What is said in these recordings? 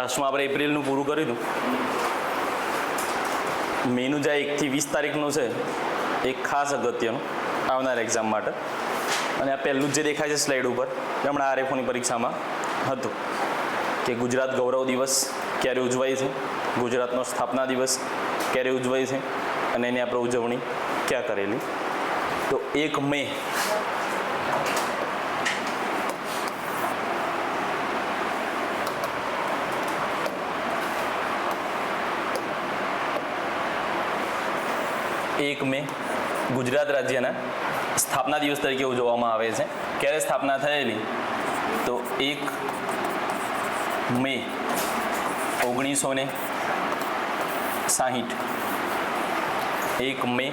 લાસ્ટમાં આપણે એપ્રિલનું પૂરું કર્યું હતું. મેનું જે 1 થી 20 તારીખનું છે એ ખાસ અગત્યનું આવનાર એક્ઝામ માટે. અને આ પહેલું જ જે દેખાય છે સ્લાઇડ ઉપર એ હમણાં આરએફઓની પરીક્ષામાં હતું કે ગુજરાત ગૌરવ દિવસ ક્યારે ઉજવાય છે, ગુજરાતનો સ્થાપના દિવસ ક્યારે ઉજવાય છે અને એની આપણે ઉજવણી ક્યાં કરેલી. તો 1 મે ગુજરાત રાજ્યના સ્થાપના દિવસ તરીકે ઉજવવામાં આવે છે. ક્યારે સ્થાપના થયેલી? તો 1 મે 1960. 1 મે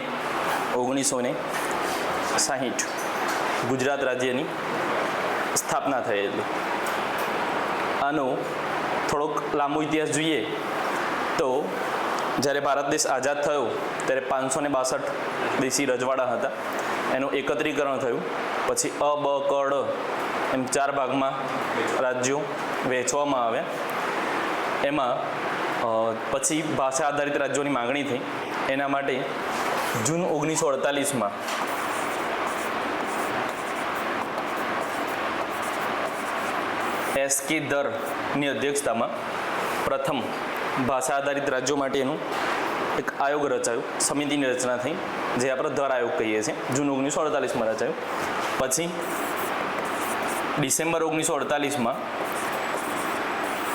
1960 ગુજરાત રાજ્યની સ્થાપના થયેલી. આનો થોડોક લાંબો ઇતિહાસ જોઈએ તો જ્યારે ભારત દેશ આઝાદ થયો ત્યારે 562 દેશી રજવાડા હતા. એનું એકત્રીકરણ થયું. પછી અ, બ, ક, ડ એમ 4 ભાગમાં રાજ્યો વહેંચવામાં આવ્યા. એમાં પછી ભાષા આધારિત રાજ્યોની માગણી થઈ. એના માટે જૂન 1948માં એસ.કે. દરની અધ્યક્ષતામાં પ્રથમ ભાષા આધારિત રાજ્યો માટેનું એક આયોગ રચાયું, સમિતિની રચના થઈ, જે આપણે દર આયોગ કહીએ છીએ. જૂન 1948માં રચાયું. પછી ડિસેમ્બર 1948માં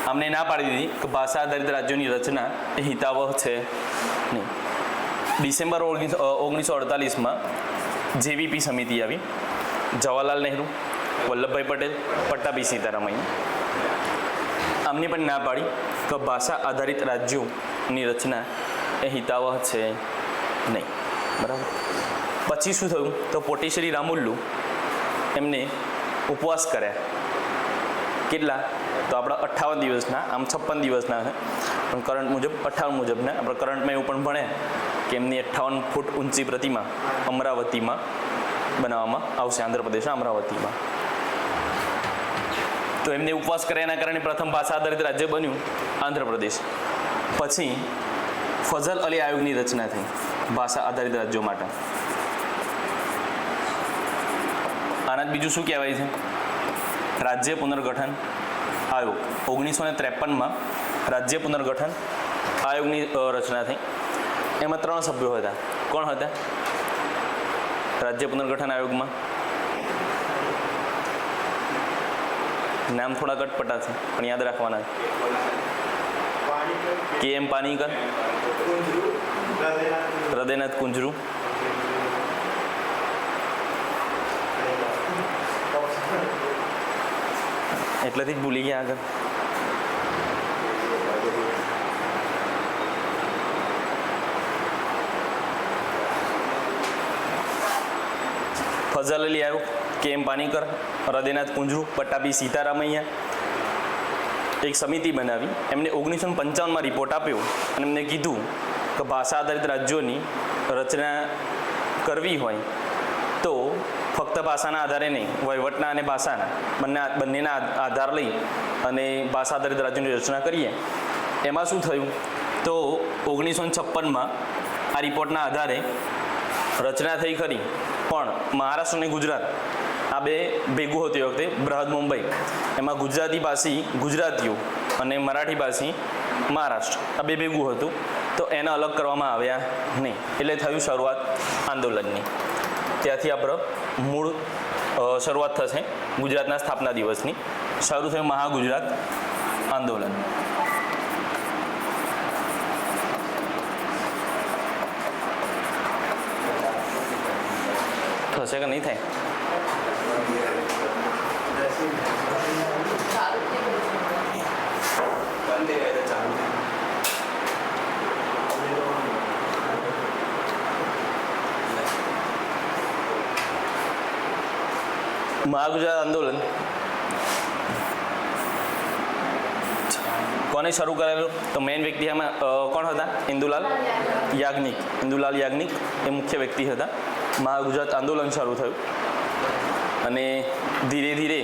આમને ના પાડી દીધી કે ભાષા આધારિત રાજ્યોની રચના એ હિતાવહ છે નહીં. ડિસેમ્બર 1948માં જેવીપી સમિતિ આવી. જવાહરલાલ નહેરુ, વલ્લભભાઈ પટેલ, પટ્ટાભી સીતારામૈયા. આમને પણ ના પાડી કે ભાષા આધારિત રાજ્યોની રચના એ હિતાવહ છે નહીં. બરાબર. પછી શું થયું તો પોટેશ્રી રામુલ્લુ એમને ઉપવાસ કર્યા. કેટલા? તો આપણા 58 દિવસના, આમ 56 દિવસના છે પણ કરંટ મુજબ 58 મુજબના. આપણે કરંટમાં એવું પણ ભણ્યા કે એમની 58 ફૂટ ઊંચી પ્રતિમા અમરાવતીમાં બનાવવામાં આવશે, આંધ્રપ્રદેશના અમરાવતીમાં. તો એમને ઉપવાસ કર્યા એના કારણે પ્રથમ ભાષા આધારિત રાજ્ય બન્યું આંધ્રપ્રદેશ. પછી ફઝલ અલી આયોગની રચના થઈ ભાષા આધારિત રાજ્યો માટે. આના જ બીજું શું કહેવાય છે? રાજ્ય પુનર્ગઠન આયોગ. 1953માં રાજ્ય પુનર્ગઠન આયોગની રચના થઈ. એમાં 3 સભ્યો હતા. કોણ હતા રાજ્ય પુનર્ગઠન આયોગમાં? નામ થોડા કટપટા છે પણ યાદ રાખવાના. કે.એમ. પાનીકર, હૃદયનાથ કુંજરુ, એટલેથી જ ભૂલી ગયા આગળ. ફઝલ અલી આયોગ, કે.એમ. પાનીકર, હૃદયનાથ કુંજરુ, પટ્ટાભી સીતારામૈયા એક સમિતિ બનાવી. એમને 1955માં રિપોર્ટ આપ્યો અને એમને કીધું કે ભાષા આધારિત રાજ્યોની રચના કરવી હોય તો ફક્ત ભાષાના આધારે નહીં, વહીવટના અને ભાષાના બંનેના આધાર લઈ અને ભાષા આધારિત રાજ્યોની રચના કરીએ. એમાં શું થયું તો 1956માં આ રિપોર્ટના આધારે રચના થઈ ખરી, પણ મહારાષ્ટ્ર અને ગુજરાત આ બે ભેગું હતું એ વખતે બૃહદ મુંબઈ. એમાં ગુજરાતી ભાષી ગુજરાતીઓ અને મરાઠી ભાષી મહારાષ્ટ્ર આ બે ભેગું હતું. તો એને અલગ કરવામાં આવ્યા નહીં. એટલે થયું શરૂઆત આંદોલનની. ત્યાંથી આપણે મૂળ શરૂઆત થશે ગુજરાતના સ્થાપના દિવસની. શરૂ થયું મહાગુજરાત આંદોલન. થશે કે નહીં થાય? મહાગુજરાત આંદોલન કોને શરૂ કરેલું? તો મેઇન વ્યક્તિ એમાં કોણ હતા? ઇન્દુલાલ યાજ્ઞિક. ઇન્દુલાલ યાજ્ઞિક એ મુખ્ય વ્યક્તિ હતા. મહાગુજરાત આંદોલન શરૂ થયું અને ધીરે ધીરે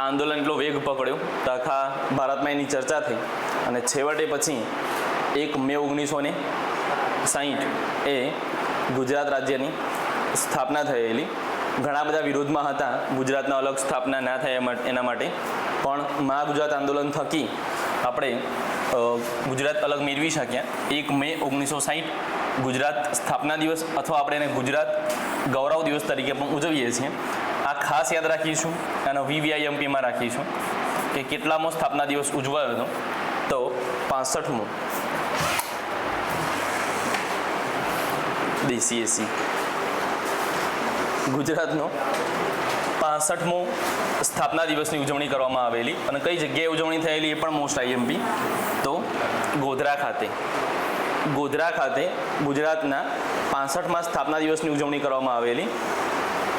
આ આંદોલન એટલો વેગ પકડ્યો તો આખા ભારતમાં એની ચર્ચા થઈ અને છેવટે પછી 1 મે 1960 એ ગુજરાત રાજ્યની સ્થાપના થયેલી. ઘણા બધા વિરોધમાં હતા, ગુજરાતના અલગ સ્થાપના ના થાય એના માટે, પણ મહાગુજરાત આંદોલન થકી આપણે ગુજરાત અલગ મેળવી શક્યા. 1 મે 1960 ગુજરાત સ્થાપના દિવસ અથવા આપણે એને ગુજરાત ગૌરવ દિવસ તરીકે પણ ઉજવીએ છીએ. આ ખાસ યાદ રાખીશું અને VVIMPમાં રાખીશું કે કેટલામો સ્થાપના દિવસ ઉજવાયો હતો, તો 65મો. DCAC ગુજરાતનો 65મો સ્થાપના દિવસની ઉજવણી કરવામાં આવેલી. અને કઈ જગ્યાએ ઉજવણી થયેલી એ પણ મોસ્ટ IMP, તો ગોધરા ખાતે. ગોધરા ખાતે ગુજરાતના 65મા સ્થાપના દિવસની ઉજવણી કરવામાં આવેલી.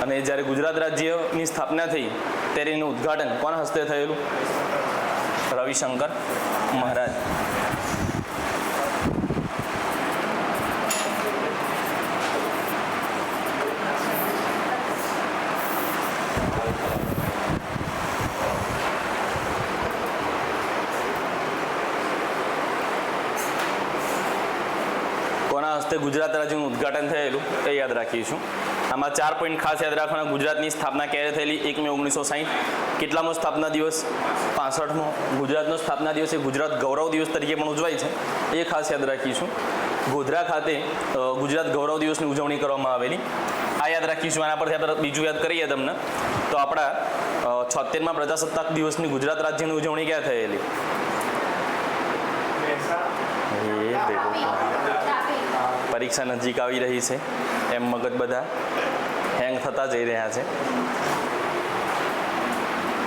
અને જ્યારે ગુજરાત રાજ્યની સ્થાપના થઈ ત્યારે એનું ઉદ્ઘાટન કોના હસ્તે થયેલું? રવિશંકર મહારાજ. કોના હસ્તે ગુજરાત રાજ્યનું ઉદ્ઘાટન થયેલું તે યાદ રાખીશું. આમાં 4 પોઈન્ટ ખાસ યાદ રાખવાના. ગુજરાતની સ્થાપના ક્યારે થયેલી? 1 મે 1960. કેટલામો સ્થાપના દિવસ? 65મો. ગુજરાતનો સ્થાપના દિવસ એ ગુજરાત ગૌરવ દિવસ તરીકે પણ ઉજવાય છે, એ ખાસ યાદ રાખીશું. ગોધરા ખાતે ગુજરાત ગૌરવ દિવસની ઉજવણી કરવામાં આવેલી, આ યાદ રાખીશું. આના પરથી આપણે બીજું યાદ કરીએ તમને તો આપણા 76મા પ્રજાસત્તાક દિવસની ગુજરાત રાજ્યની ઉજવણી ક્યાં થયેલી? પરીક્ષા નજીક આવી રહી છે એમ મગજ બધા હેંગ થતા જઈ રહ્યા છે,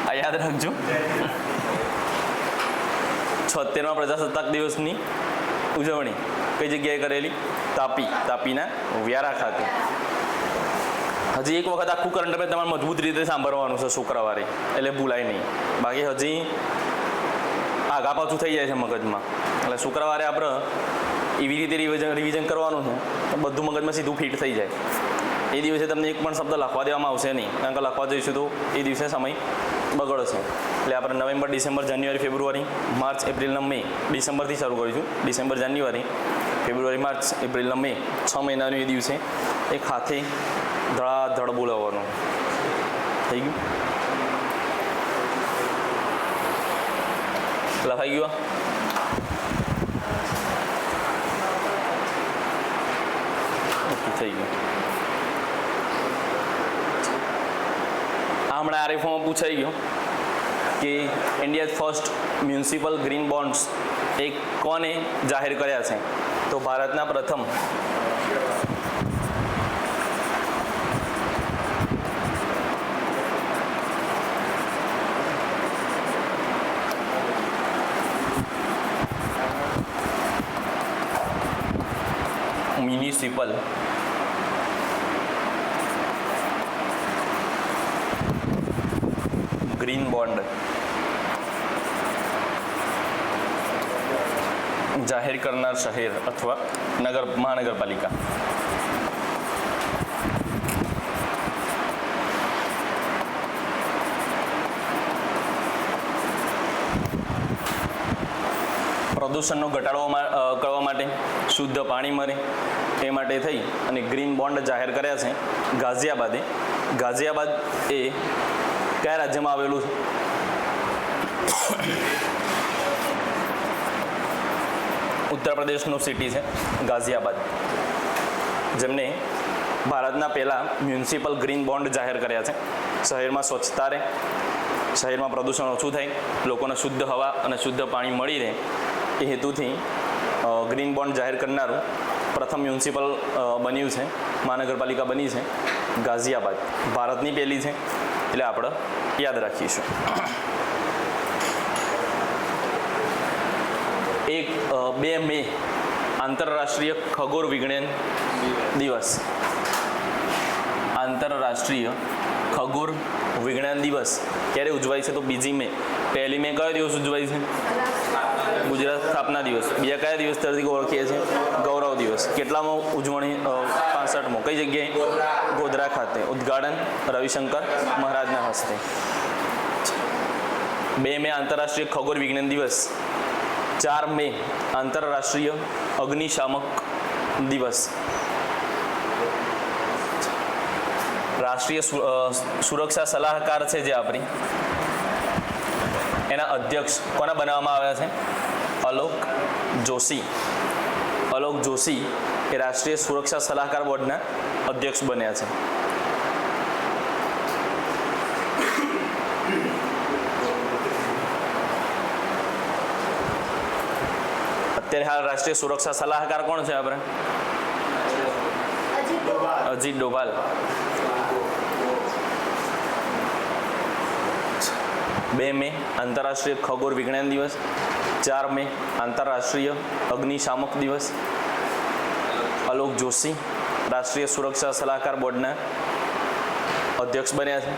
આ યાદ રાખજો. 76મા પ્રજાસત્તાક દિવસની ઉજવણી કઈ જગ્યાએ કરેલી? તાપીના વ્યારા ખાતે. હજી એક વખત આખું કરંટ અફેર તમારે મજબૂત રીતે સાંભળવાનું છે શુક્રવારે, એટલે ભૂલાય નહીં. બાકી હજી આગા પાછું થઈ જાય છે મગજમાં, એટલે શુક્રવારે આપણે એવી રીતે રિવિઝન કરવાનું છે તો બધું મગજમાં સીધું ફિટ થઈ જાય. એ દિવસે તમને એક પણ શબ્દ લખવા દેવામાં આવશે નહીં, કારણ કે લખવા જઈશું તો એ દિવસે સમય બગડશે. એટલે આપણે નવેમ્બર, ડિસેમ્બર, જાન્યુઆરી, ફેબ્રુઆરી, માર્ચ, એપ્રિલ અને મે, ડિસેમ્બરથી શરૂ કરીશું. ડિસેમ્બર, જાન્યુઆરી, ફેબ્રુઆરી, માર્ચ, એપ્રિલ અને મે 6 મહિનાનું એ દિવસે એક હાથે ધડાધડ બોલાવવાનું. થઈ ગયું? લખાઈ ગયું? થઈ ગયું. હમણાં આરએફઓમાં પૂછાઈ ગયો કે India first municipal green bonds એ કોને જાહેર કર્યા છે? તો ભારતના પ્રથમ મ્યુનિસિપલ ગ્રીન બોન્ડ જાહેર કરનાર શહેર અથવા મહાનગરપાલિકા. પ્રદૂષણનો ઘટાડો કરવા માટે, શુદ્ધ પાણી મળે એ માટે થઈ અને ગ્રીન બોન્ડ જાહેર કર્યા છે ગાઝિયાબાદે. ગાઝિયાબાદ એ કયા રાજ્યમાં આવેલું છે? ઉત્તર પ્રદેશનું સિટી છે ગાઝિયાબાદ, જેમને ભારતના પહેલા મ્યુનિસિપલ ગ્રીન બોન્ડ જાહેર કર્યા છે. શહેરમાં સ્વચ્છતા રહે, શહેરમાં પ્રદૂષણ ઓછું થાય, લોકોને શુદ્ધ હવા અને શુદ્ધ પાણી મળી રહે એ હેતુથી ગ્રીન બોન્ડ જાહેર કરનારું પ્રથમ મ્યુનિસિપલ બન્યું છે, મહાનગરપાલિકા બની છે ગાઝિયાબાદ. ભારતની પહેલી છે, એટલે આપણે યાદ રાખીશું. 2 મે આંતરરાષ્ટ્રીય ખગોળ વિજ્ઞાન દિવસ. આંતરરાષ્ટ્રીય ખગોળ વિજ્ઞાન દિવસ ક્યારે ઉજવાય છે? તો 2 મે. 1 મે કયો દિવસ ઉજવાય છે? ગુજરાત સ્થાપના દિવસ. બીજા કયા દિવસ તરીકે ઓળખીએ છીએ? ગૌરવ દિવસ. કેટલામો ઉજવણી? 65મો. કઈ જગ્યાએ? ગોધરા ખાતે. ઉદ્ઘાટન રવિશંકર મહારાજના હસ્તે. 2 મે આંતરરાષ્ટ્રીય ખગોળ વિજ્ઞાન દિવસ, 4 મે આંતરરાષ્ટ્રીય અગ્નિશામક દિવસ, રાષ્ટ્રીય સુરક્ષા સલાહકાર છે જે આપણી, એના અધ્યક્ષ કોના બનાવવામાં આવ્યા છે? અલોક જોશી. અલોક જોશી એ રાષ્ટ્રીય સુરક્ષા સલાહકાર બોર્ડના અધ્યક્ષ બન્યા છે. અત્યારે હાલ રાષ્ટ્રીય સુરક્ષા સલાહકાર કોણ છે આપણે? અજીત ડોભાલ. 2 મે આંતરરાષ્ટ્રીય ખગોળ વિજ્ઞાન દિવસ, 4 મે આંતરરાષ્ટ્રીય અગ્નિશામક દિવસ, અલોક જોશી રાષ્ટ્રીય સુરક્ષા સલાહકાર બોર્ડના અધ્યક્ષ બન્યા છે.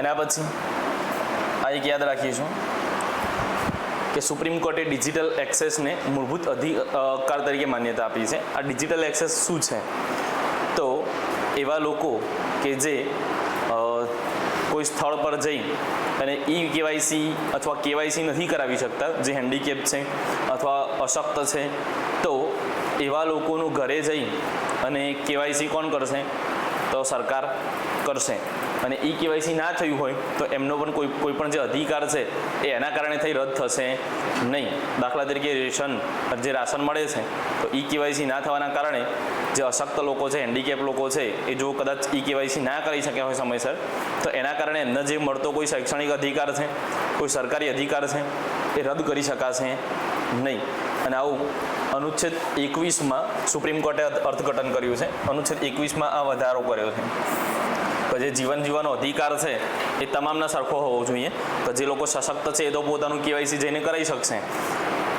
એના પછી આ એક યાદ રાખીશું કે સુપ્રીમ કોર્ટે ડિજિટલ એક્સેસને મૂળભૂત અધિકાર તરીકે માન્યતા આપી છે. આ ડિજિટલ એક્સેસ શું છે? તો એવા લોકો કે જે કોઈ સ્થળ પર જઈ અને કેવાયસી અથવા કેવાયસી નથી કરાવી શકતા, જે હેન્ડીકેપ છે અથવા અશક્ત છે, તો એવા લોકોનું ઘરે જઈ અને કેવાયસી કોણ કરશે? તો સરકાર કરશે. અને કેવાયસી ના થયું હોય તો એમનો પણ કોઈ પણ જે અધિકાર છે એ એના કારણે થઈ રદ થશે નહીં. દાખલા તરીકે જે રાશન મળે છે તો કેવાયસી ના થવાના કારણે જે અશક્ત લોકો છે, હેન્ડીકેપ લોકો છે, એ જો કદાચ કેવાયસી ના કરી શક્યા હોય સમયસર, તો એના કારણે એમને જે મળતો કોઈ શૈક્ષણિક અધિકાર છે, કોઈ સરકારી અધિકાર છે, એ રદ કરી શકાશે નહીં. અને આવું અનુચ્છેદ 21માં સુપ્રીમ કોર્ટે અર્થઘટન કર્યું છે. અનુચ્છેદ 21માં આ વધારો કર્યો છે કે જે જીવન જીવવાનો અધિકાર છે એ તમામના સરખો હોવો જોઈએ. તો જે લોકો સશક્ત છે એ તો પોતાનું કેવાયસી જઈને કરાવી શકશે,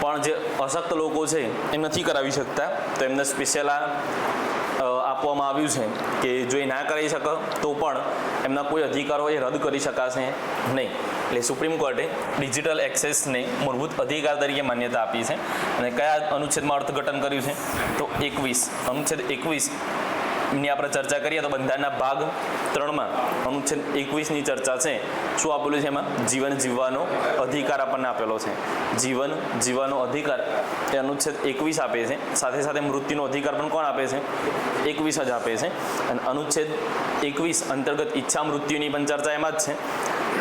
પણ જે અશક્ત લોકો છે એ નથી કરાવી શકતા, તો એમને સ્પેશિયલ આપવામાં આવ્યું છે કે જો એ ના કરી શકે તો પણ એમના કોઈ અધિકારો એ રદ કરી શકાશે નહીં. એટલે સુપ્રીમ કોર્ટે ડિજિટલ એક્સેસને મૂળભૂત અધિકાર તરીકે માન્યતા આપી છે. અને કયા અનુચ્છેદમાં અર્થઘટન કર્યું છે? તો 21. અનુચ્છેદ 21ની આપણે ચર્ચા કરીએ તો બંધારણના ભાગ 3માં અનુચ્છેદ 21ની ચર્ચા છે. શું આપેલું છે એમાં? જીવન જીવવાનો અધિકાર આપણને આપેલો છે. જીવન જીવવાનો અધિકાર એ અનુચ્છેદ 21 આપે છે. સાથે સાથે મૃત્યુનો અધિકાર પણ કોણ આપે છે? 21 જ આપે છે. અને અનુચ્છેદ 21 અંતર્ગત ઈચ્છા મૃત્યુની પણ ચર્ચા એમાં જ છે.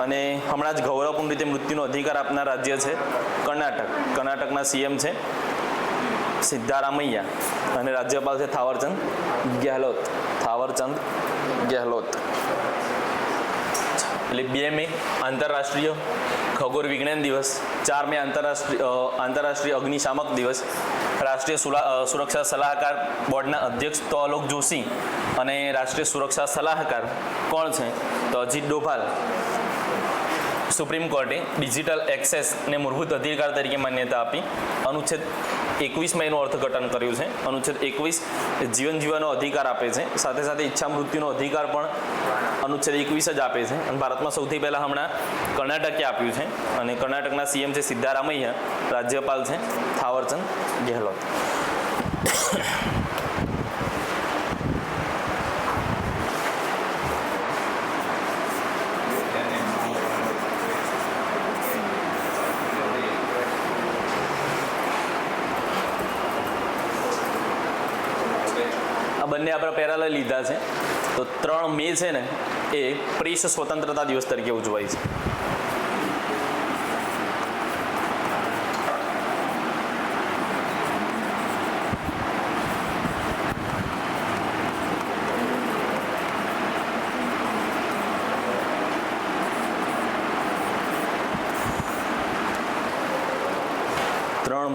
અને હમણાં જ ગૌરવપૂર્ણ રીતે મૃત્યુનો અધિકાર આપનાર રાજ્ય છે કર્ણાટક. કર્ણાટકના સીએમ છે સિદ્ધારામૈયા અને રાજ્યપાલ છે થાવરચંદ ગેહલોત. એટલે 2 મે આંતરરાષ્ટ્રીય ખગોળ વિજ્ઞાન દિવસ, 4 મે આંતરરાષ્ટ્રીય અગ્નિશામક દિવસ, રાષ્ટ્રીય સુરક્ષા સલાહકાર બોર્ડના અધ્યક્ષ તો અલોક જોશી અને રાષ્ટ્રીય સુરક્ષા સલાહકાર કોણ છે? તો અજીત ડોભાલ. સુપ્રીમ કોર્ટે ડિજિટલ એક્સેસને મૂળભૂત અધિકાર તરીકે માન્યતા આપી. અનુચ્છેદ 21માં એનું અર્થઘટન કર્યું છે. અનુચ્છેદ 21 જીવન જીવવાનો અધિકાર આપે છે. સાથે સાથે ઈચ્છા મૃત્યુનો અધિકાર પણ અનુચ્છેદ 21 જ આપે છે. અને ભારતમાં સૌથી પહેલાં હમણાં કર્ણાટકે આપ્યું છે. અને કર્ણાટકના સીએમ છે સિદ્ધારામૈયા, રાજ્યપાલ છે થાવરચંદ ગેહલોત. બંને આપણે પેરેલલ લીધા છે. તો 3 મે છે ને એ પ્રેસ સ્વતંત્રતા દિવસ તરીકે ઉજવાય છે.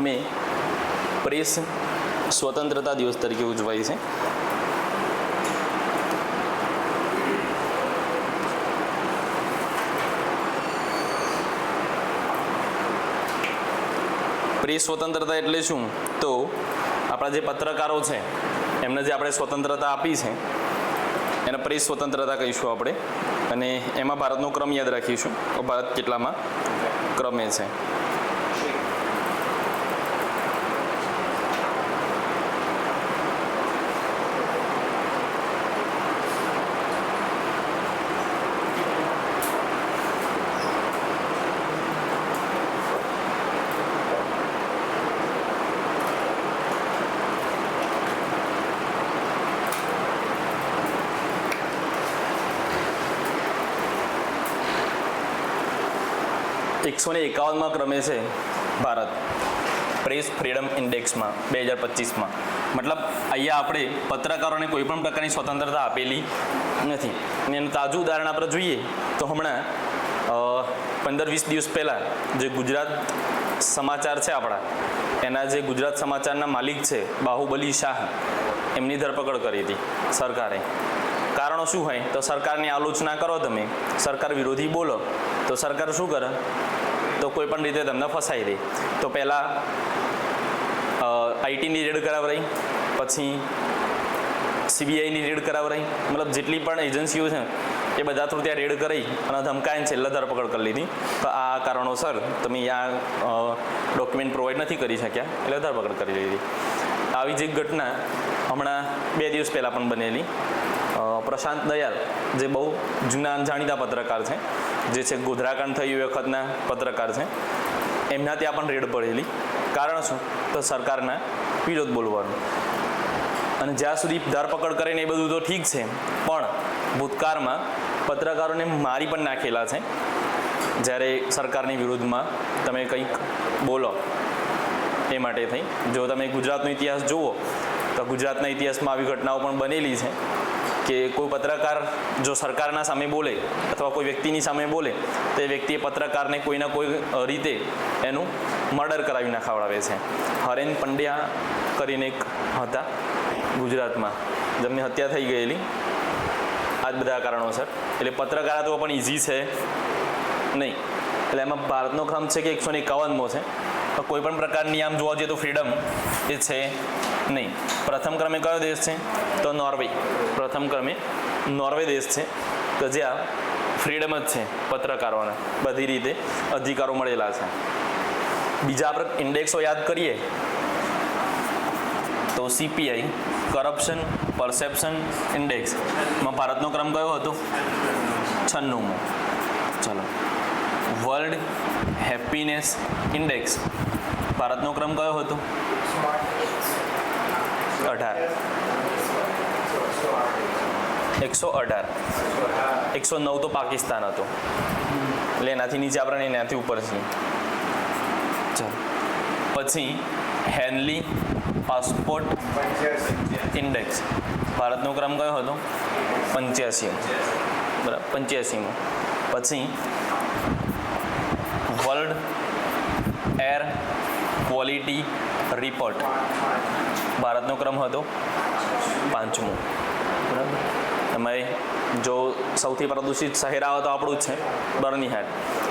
મે પ્રેસ સ્વતંત્રતા દિવસ તરીકે ઉજવાય છે. પ્રેસ સ્વતંત્રતા એટલે શું? તો આપણા જે પત્રકારો છે એમને જે આપણે સ્વતંત્રતા આપી છે એને પ્રેસ સ્વતંત્રતા કહીશું આપણે. અને એમાં ભારતનો ક્રમ યાદ રાખીશું. ભારત કેટલામાં ક્રમે છે? 151માં ક્રમે છે ભારત પ્રેસ ફ્રીડમ ઇન્ડેક્સમાં 2025માં. મતલબ અહીંયા આપણે પત્રકારોને કોઈ પણ પ્રકારની સ્વતંત્રતા આપેલી નથી. અને એનું તાજું ઉદાહરણ આપણે જોઈએ તો હમણાં 15-20 દિવસ પહેલાં જે ગુજરાત સમાચાર છે આપણા, એના જે ગુજરાત સમાચારના માલિક છે બાહુબલી શાહ, એમની ધરપકડ કરી હતી સરકારે. કારણો શું હોય તો સરકારની આલોચના કરો તમે, સરકાર વિરોધી બોલો તો સરકાર શું કરે તો કોઈ પણ રીતે તમને ફસાઈ દે. તો પહેલાં આઈટીની રેડ કરાવરાઈ, પછી સીબીઆઈની રેડ કરાવરાઈ, મતલબ જેટલી પણ એજન્સીઓ છે એ બધા થ્રુ ત્યાં રેડ કરી અને ધમકાઈને છેલ્લે ધરપકડ કરી લીધી. તો આ કારણોસર તમે આ ડોક્યુમેન્ટ પ્રોવાઈડ નથી કરી શક્યા એટલે ધરપકડ કરી લીધી. આવી જ એક ઘટના હમણાં 2 દિવસ પહેલાં પણ બનેલી. પ્રશાંત દયાલ જે બહુ જૂના જાણીતા પત્રકાર છે, જે છે ગોધરાકાંડ થયું એ વખતના પત્રકાર છે, એમના ત્યાં પણ રેડ પડેલી. કારણ શું તો સરકારના વિરોધ બોલવાનું. અને જ્યાં સુધી ધરપકડ કરે ને એ બધું તો ઠીક છે, પણ ભૂતકાળમાં પત્રકારોને મારી પણ નાખેલા છે. જ્યારે સરકારની વિરુદ્ધમાં તમે કંઈક બોલો એ માટે થઈ. જો તમે ગુજરાતનો ઇતિહાસ જુઓ તો ગુજરાતના ઇતિહાસમાં આવી ઘટનાઓ પણ બનેલી છે કે કોઈ પત્રકાર જો સરકારના સામે બોલે અથવા કોઈ વ્યક્તિની સામે બોલે તો એ વ્યક્તિએ પત્રકારને કોઈના કોઈ રીતે એનું મર્ડર કરાવી નાખાવડાવે છે. હરેન પંડ્યા કરીને એક હતા ગુજરાતમાં, જેમની હત્યા થઈ ગયેલી આ જ બધા કારણોસર. એટલે પત્રકારત્વ પણ ઇઝી છે નહીં. એટલે એમાં ભારતનો ક્રમ છે કે 151મો છે. તો કોઈ પણ પ્રકારની આમ જોવા જઈએ તો ફ્રીડમ એ છે નહીં. પ્રથમ ક્રમે કયો દેશ છે તો નોર્વે. પ્રથમ ક્રમે નોર્વે દેશ છે તો જ્યાં ફ્રીડમ જ છે, પત્રકારોને બધી રીતે અધિકારો મળેલા છે. બીજા આપણે ઇન્ડેક્સો યાદ કરીએ તો CPI કરપ્શન પરસેપ્શન ઇન્ડેક્સમાં ભારતનો ક્રમ કયો હતો 96મો. ચલો, વર્લ્ડ હેપીનેસ ઇન્ડેક્સ ભારતનો ક્રમ કયો હતો 118. 109 તો પાકિસ્તાન હતો, એટલે એનાથી નીચે આપણે એનાથી ઉપર છીએ. ચાલો, પછી હેનલી પાસપોર્ટ ઇન્ડેક્સ ભારતનો ક્રમ કયો હતો 85મો. બરાબર, 85મો. પછી વર્લ્ડ એર ક્વોલિટી રિપોર્ટ ભારતનો ક્રમ હતો 5મો. બરાબર. એમાં જો સૌથી પ્રદૂષિત શહેર આવે તો આપણું જ છે બર્નીહાટ,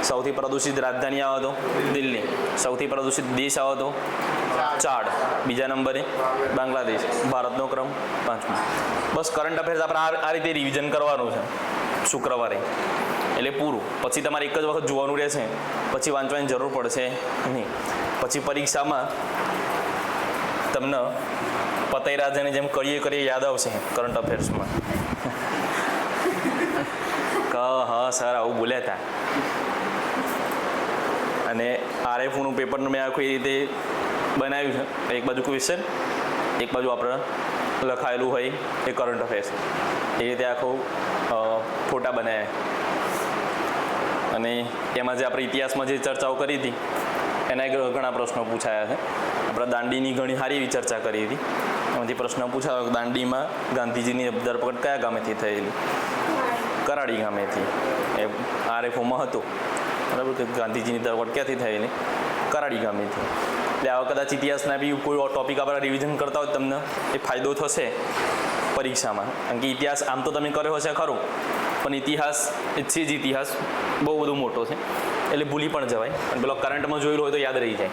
સૌથી પ્રદૂષિત રાજધાની આવે તો દિલ્હી, સૌથી પ્રદૂષિત દેશ આવે તો ચાડ, બીજા નંબરે બાંગ્લાદેશ, ભારતનો ક્રમ 5મો. બસ કરંટ અફેર્સ આપણે આ રીતે રિવિઝન કરવાનું છે શુક્રવારે, એટલે પૂરું. પછી તમારે એક જ વખત જોવાનું રહેશે, પછી વાંચવાની જરૂર પડશે નહીં. પછી પરીક્ષામાં તમને પતઈ રાજાને જેમ કરીએ યાદ આવશે કરંટ અફેર્સમાં. હા સર આવું બોલ્યા હતા. અને RFનું પેપરનું મેં આખું એ રીતે બનાવ્યું છે. એક બાજુ ક્વેશ્ચન, એક બાજુ આપણે લખાયેલું હોય એ કરંટ અફેર્સ, એ રીતે આખું ફોટા બનાવ્યા. અને એમાં જે આપણે ઇતિહાસમાં જે ચર્ચાઓ કરી હતી એના ઘણા પ્રશ્નો પૂછાયા છે. આપણે દાંડીની ઘણી સારી એવી ચર્ચા કરી હતી. એમાંથી પ્રશ્ન પૂછાયો કે દાંડીમાં ગાંધીજીની ધરપકડ કયા ગામેથી થયેલી? કરાડી ગામેથી. એ RFમાં હતું, બરાબર, કે ગાંધીજીની ધરપકડ ક્યાંથી થયેલી? કરાડી ગામેથી. એટલે આવા કદાચ ઇતિહાસના બી કોઈ ટોપિક આપણે રિવિઝન કરતા હોય તમને એ ફાયદો થશે પરીક્ષામાં. કારણ કે ઇતિહાસ આમ તો તમે કર્યો હશે ખરું, પણ ઇતિહાસ એ છે જ ઇતિહાસ બહુ બધો મોટો છે, એટલે ભૂલી પણ જવાય. અને પેલો કરંટમાં જોયેલું હોય તો યાદ રહી જાય.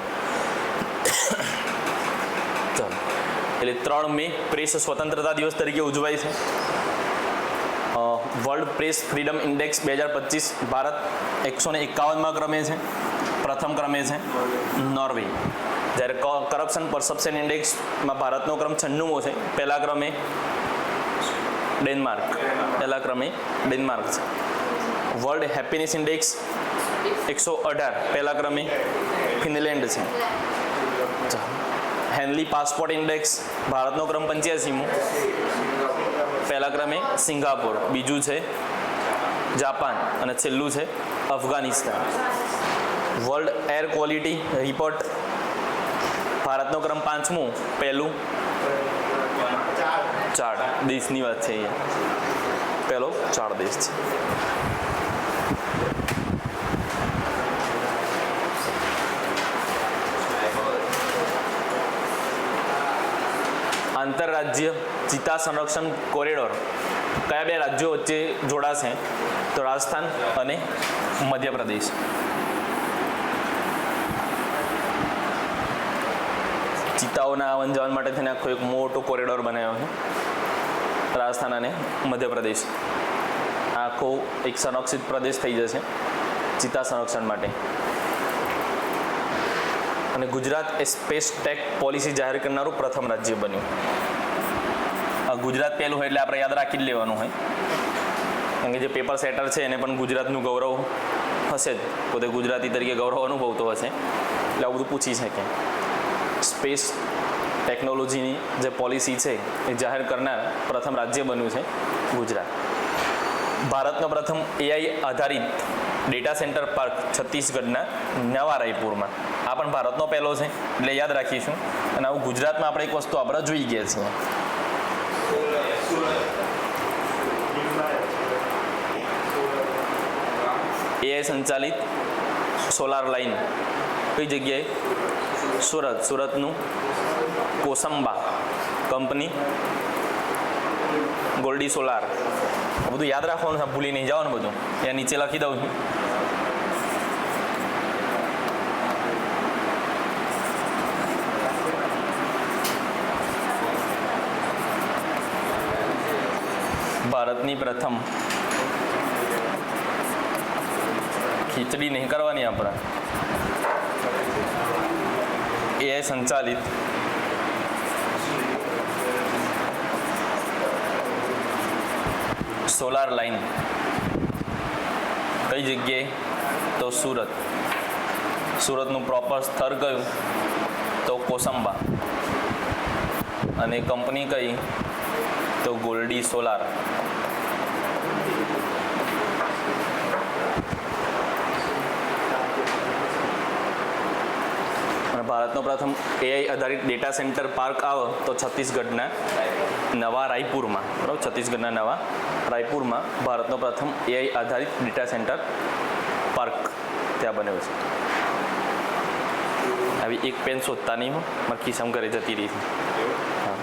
ચાલો, એટલે 3 મે પ્રેસ સ્વતંત્રતા દિવસ તરીકે ઉજવાય છે. વર્લ્ડ પ્રેસ ફ્રીડમ ઇન્ડેક્સ 2025 ભારત 151માં ક્રમે છે. પ્રથમ ક્રમે છે નોર્વે. જ્યારે કરપ્શન પરસેપ્શન ઇન્ડેક્સમાં ભારતનો ક્રમ 96મો છે. પહેલા ક્રમે ડેનમાર્ક. છે. વર્લ્ડ હેપીનેસ ઇન્ડેક્સ 118 પહેલા ક્રમે ફિનલેન્ડ છે. હેનલી પાસપોર્ટ ઇન્ડેક્સ ભારતનો ક્રમ 85મો. પહેલા ક્રમે સિંગાપોર, બીજું છે જાપાન અને છેલ્લું છે Afghanistan. World air quality report ભારતનો ક્રમ 5મો, પહેલું 4 દેશની વાત છે અહીંયા, પહેલો 4 દેશ છે. આંતરરાજ્ય ચિત્તા સંરક્ષણ કોરિડોર કયા 2 રાજ્યો વચ્ચે જોડાશે? તો રાજસ્થાન અને મધ્યપ્રદેશ. ચિત્તાઓના આવન જાવન માટે થઈને આખો એક મોટો કોરિડોર બનાવ્યો છે રાજસ્થાન અને મધ્યપ્રદેશ. આખો એક સંરક્ષિત પ્રદેશ થઈ જશે ચિત્તા સંરક્ષણ માટે. અને ગુજરાત એ સ્પેસ ટેક પોલિસી જાહેર કરનારું પ્રથમ રાજ્ય બન્યું. ગુજરાત પહેલું હોય એટલે આપણે યાદ રાખી જ લેવાનું હોય, કારણ કે જે પેપર સેટર છે એને પણ ગુજરાતનું ગૌરવ હશે જ, પોતે ગુજરાતી તરીકે ગૌરવ અનુભવતો હશે, એટલે આવું બધું પૂછી શકે. સ્પેસ ટેકનોલોજીની જે પોલિસી છે એ જાહેર કરનાર પ્રથમ રાજ્ય બન્યું છે ગુજરાત. ભારતનો પ્રથમ એઆઈ આધારિત ડેટા સેન્ટર પાર્ક છત્તીસગઢના નવા રાયપુરમાં. આ પણ ભારતનો પહેલો છે એટલે યાદ રાખીશું. અને આવું ગુજરાતમાં આપણે એક વસ્તુ આપણે જોઈ ગયા છીએ. એઆઈ સંચાલિત સોલાર લાઇન કઈ જગ્યાએ? સુરત. સુરતનું કોસંબા કંપની, ગોલ્ડી સોલાર. બધું યાદ રાખવાનું છે, ભૂલી નહીં જવાનું બધું. ત્યાં નીચે લખી દઉં છું. ભારતની પ્રથમ ખીચડી નહીં કરવાની આપણે, એઆઈ સંચાલિત સોલાર લાઇન કઈ જગ્યાએ? તો સુરત. સુરતનું પ્રોપર સ્થળ કયું? તો કોસંબા. અને કંપની કઈ? તો ગોલ્ડી સોલાર. ભારતનો પ્રથમ એઆઈ આધારિત ડેટા સેન્ટર પાર્ક આવે તો છત્તીસગઢના નવા રાયપુરમાં. બરાબર, છત્તીસગઢના નવા રાયપુરમાં ભારતનો પ્રથમ એઆઈ આધારિત ડેટા સેન્ટર પાર્ક ત્યાં બન્યો છે. આવી એક પેન શોધતા નહીં, મારી ખિસ્સામાં ઘરે જતી રહી છે. હા,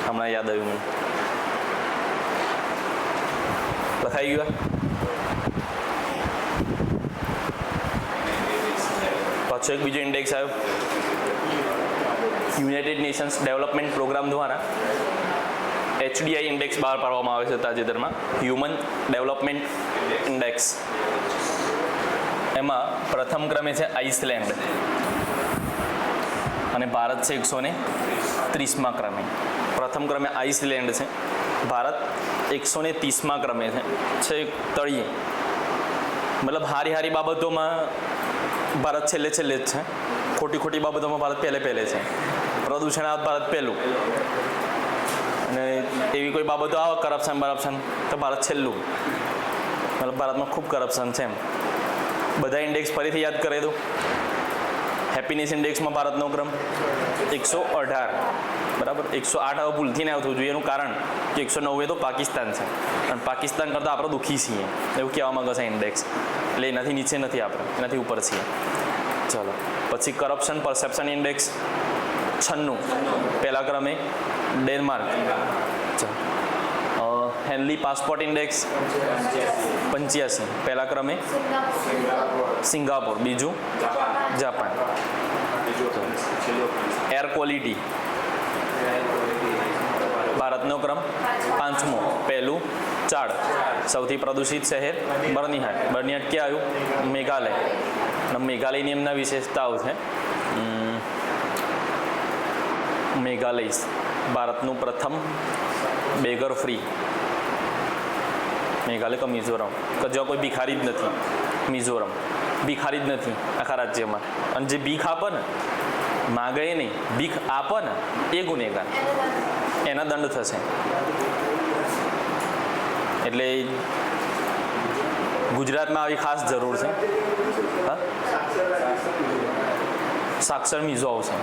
હમણાં યાદ આવ્યું મને. લખાઈ ગયું? પાછો એક બીજો ઇન્ડેક્સ આવ્યો યુનાઇટેડ નેશન્સ ડેવલપમેન્ટ પ્રોગ્રામ દ્વારા. HDI ઇન્ડેક્સ બહાર પાડવામાં આવે છે તાજેતરમાં, હ્યુમન ડેવલપમેન્ટ ઇન્ડેક્સ. એમાં પ્રથમ ક્રમે છે આઇસલેન્ડ અને ભારત છે 130મા ક્રમે. પ્રથમ ક્રમે આઇસલેન્ડ છે, ભારત 130મા ક્રમે છે તળિયે. મતલબ હારી બાબતોમાં ભારત છેલ્લે જ છે, ખોટી બાબતોમાં ભારત પહેલે છે. પ્રદૂષણ આવે ભારત પહેલું, અને એવી કોઈ બાબતો આવે કરપ્શન તો ભારત છેલ્લું. મતલબ ભારતમાં ખૂબ કરપ્શન છે એમ. બધા ઇન્ડેક્સ ફરીથી યાદ કરી દઉં. હેપીનેસ ઇન્ડેક્સમાં ભારતનો ક્રમ 118. બરાબર, 108 હવે ભૂલથી ના આવતું જોઈએ. એનું કારણ કે 190 તો પાકિસ્તાન છે, અને પાકિસ્તાન કરતાં આપણે દુઃખી છીએ એવું કહેવા માંગે છે ઇન્ડેક્સ. એટલે એનાથી નીચે નથી, આપણે એનાથી ઉપર છીએ. ચલો, પછી કરપ્શન પરસેપ્શન ઇન્ડેક્સ 96, પહેલા ક્રમે ડેનમાર્ક. હેનલી પાસપોર્ટ ઇન્ડેક્સ 85, પહેલા ક્રમે સિંગાપોર, બીજું જાપાન. એર ક્વોલિટી ભારતનો ક્રમ 5મો, પહેલું ચાડ. સૌથી પ્રદૂષિત શહેર બર્નિહાટ. બર્નિહાટ ક્યાં આવ્યું? મેઘાલય. અને મેઘાલયની એમના વિશેષતાઓ છે. મેઘાલય ભારતનું પ્રથમ બેગર ફ્રી. મેઘાલય કે મિઝોરમ કે જ્યાં કોઈ ભિખારી જ નથી. મિઝોરમ ભિખારી જ નથી આખા રાજ્યમાં. અને જે ભીખ આપે ને, માગે નહીં, ભીખ આપે ને એ ગુનેગાર, એના દંડ થશે. એટલે ગુજરાતમાં આવી ખાસ જરૂર છે. હા, સાક્ષર મિઝો આવશે.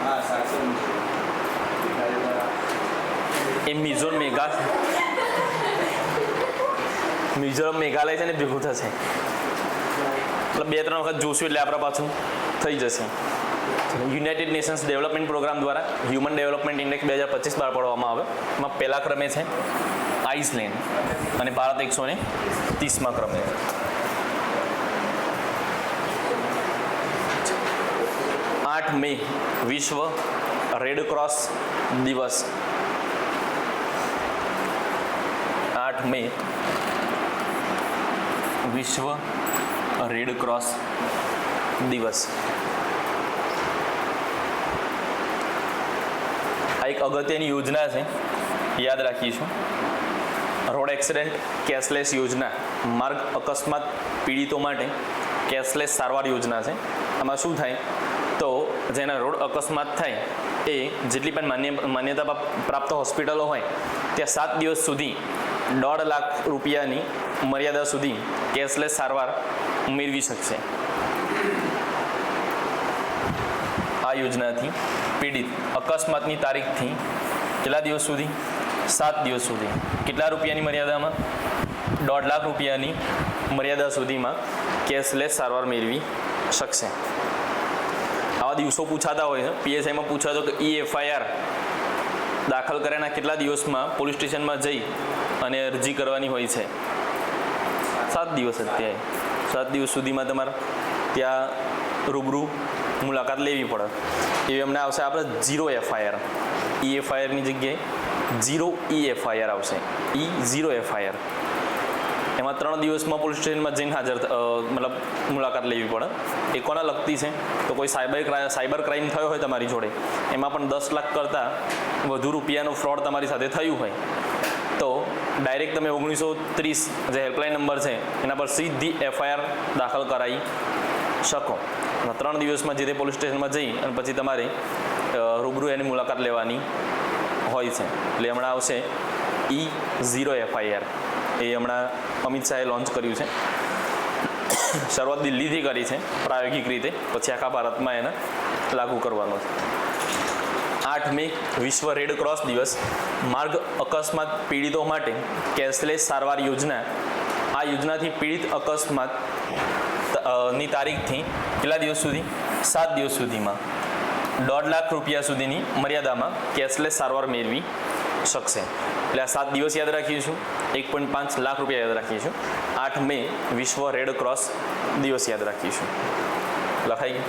એ મિઝોરમ મેઘાલય છે ને ભેગું થશે. એટલે 2-3 વખત જોશું એટલે આપણા પાછું થઈ જશે. યુનાઇટેડ નેશન્સ ડેવલપમેન્ટ પ્રોગ્રામ દ્વારા હ્યુમન ડેવલપમેન્ટ ઇન્ડેક્સ 2025 બહાર પાડવામાં આવે. એમાં પહેલા ક્રમે છે આઇસલેન્ડ અને ભારત 130મા ક્રમે. મે વિશ્વ રેડ ક્રોસ દિવસ. 8 મે વિશ્વ રેડ ક્રોસ દિવસ. આ એક અગત્યની યોજના છે, યાદ રાખીશું. રોડ એક્સિડન્ટ કેશલેસ યોજના, માર્ગ અકસ્માત પીડિતો માટે કેશલેસ સારવાર યોજના છે. આમાં શું થાય તો જેના રોડ અકસ્માત થાય એ જેટલી પણ માન્યતા પ્રાપ્ત હોસ્પિટલો હોય ત્યાં 7 દિવસ સુધી 1.5 લાખ રૂપિયાની મર્યાદા સુધી કેશલેસ સારવાર મેળવી શકશે. આ યોજનાથી પીડિત અકસ્માતની તારીખથી કેટલા દિવસ સુધી? 7 દિવસ સુધી. કેટલા રૂપિયાની મર્યાદામાં? 1.5 લાખ રૂપિયાની મર્યાદા સુધીમાં કેશલેસ સારવાર મેળવી શકશે. આવા દિવસો પૂછાતા હોય છે. પીએસઆઈમાં પૂછાતો કે EFIR દાખલ કર્યાના કેટલા દિવસમાં પોલીસ સ્ટેશનમાં જઈ અને અરજી કરવાની હોય છે? 7 દિવસ. અત્યારે 7 દિવસ સુધીમાં તમારે ત્યાં રૂબરૂ મુલાકાત લેવી પડે. એ એમને આવશે આપણે 0 FIR. EFIRની જગ્યાએ 0 EFIR આવશે. E0 FIR. એમાં 3 દિવસમાં પોલીસ સ્ટેશનમાં જઈને મતલબ મુલાકાત લેવી પડે. એ કોના લગતી છે તો કોઈ સાયબર ક્રાઇમ થયો હોય તમારી જોડે, એમાં પણ 10 લાખ કરતાં વધુ રૂપિયાનો ફ્રોડ તમારી સાથે થયું હોય તો ડાયરેક્ટ તમે 1930 જે હેલ્પલાઇન નંબર છે એના પર સીધી FIR દાખલ કરાવી શકો. 3 દિવસમાં જે તે પોલીસ સ્ટેશનમાં જઈ અને પછી તમારે રૂબરૂ એની મુલાકાત લેવાની હોય છે. એટલે હમણાં આવશે E0 FIR. એ હમણાં અમિત શાહે લોન્ચ કર્યું છે. શરૂઆત દિલ્હીથી કરી છે પ્રાયોગિક રીતે, પછી આખા ભારતમાં એને લાગુ કરવાનો છે. 8 મે વિશ્વ રેડ ક્રોસ દિવસ, માર્ગ અકસ્માત પીડિતો માટે કેશલેસ સારવાર યોજના. આ યોજનાથી પીડિત અકસ્માત ની તારીખથી કેટલા દિવસ સુધી? 7 દિવસ સુધીમાં 1.5 લાખ રૂપિયા સુધીની મર્યાદામાં કેશલેસ સારવાર મેળવી શકશે. એટલે આ 7 દિવસ યાદ રાખીશું, 1.5 લાખ રૂપિયા યાદ રાખીશું. 8 મે વિશ્વ રેડ ક્રોસ દિવસ યાદ રાખીશું. લખાઈ ગયું?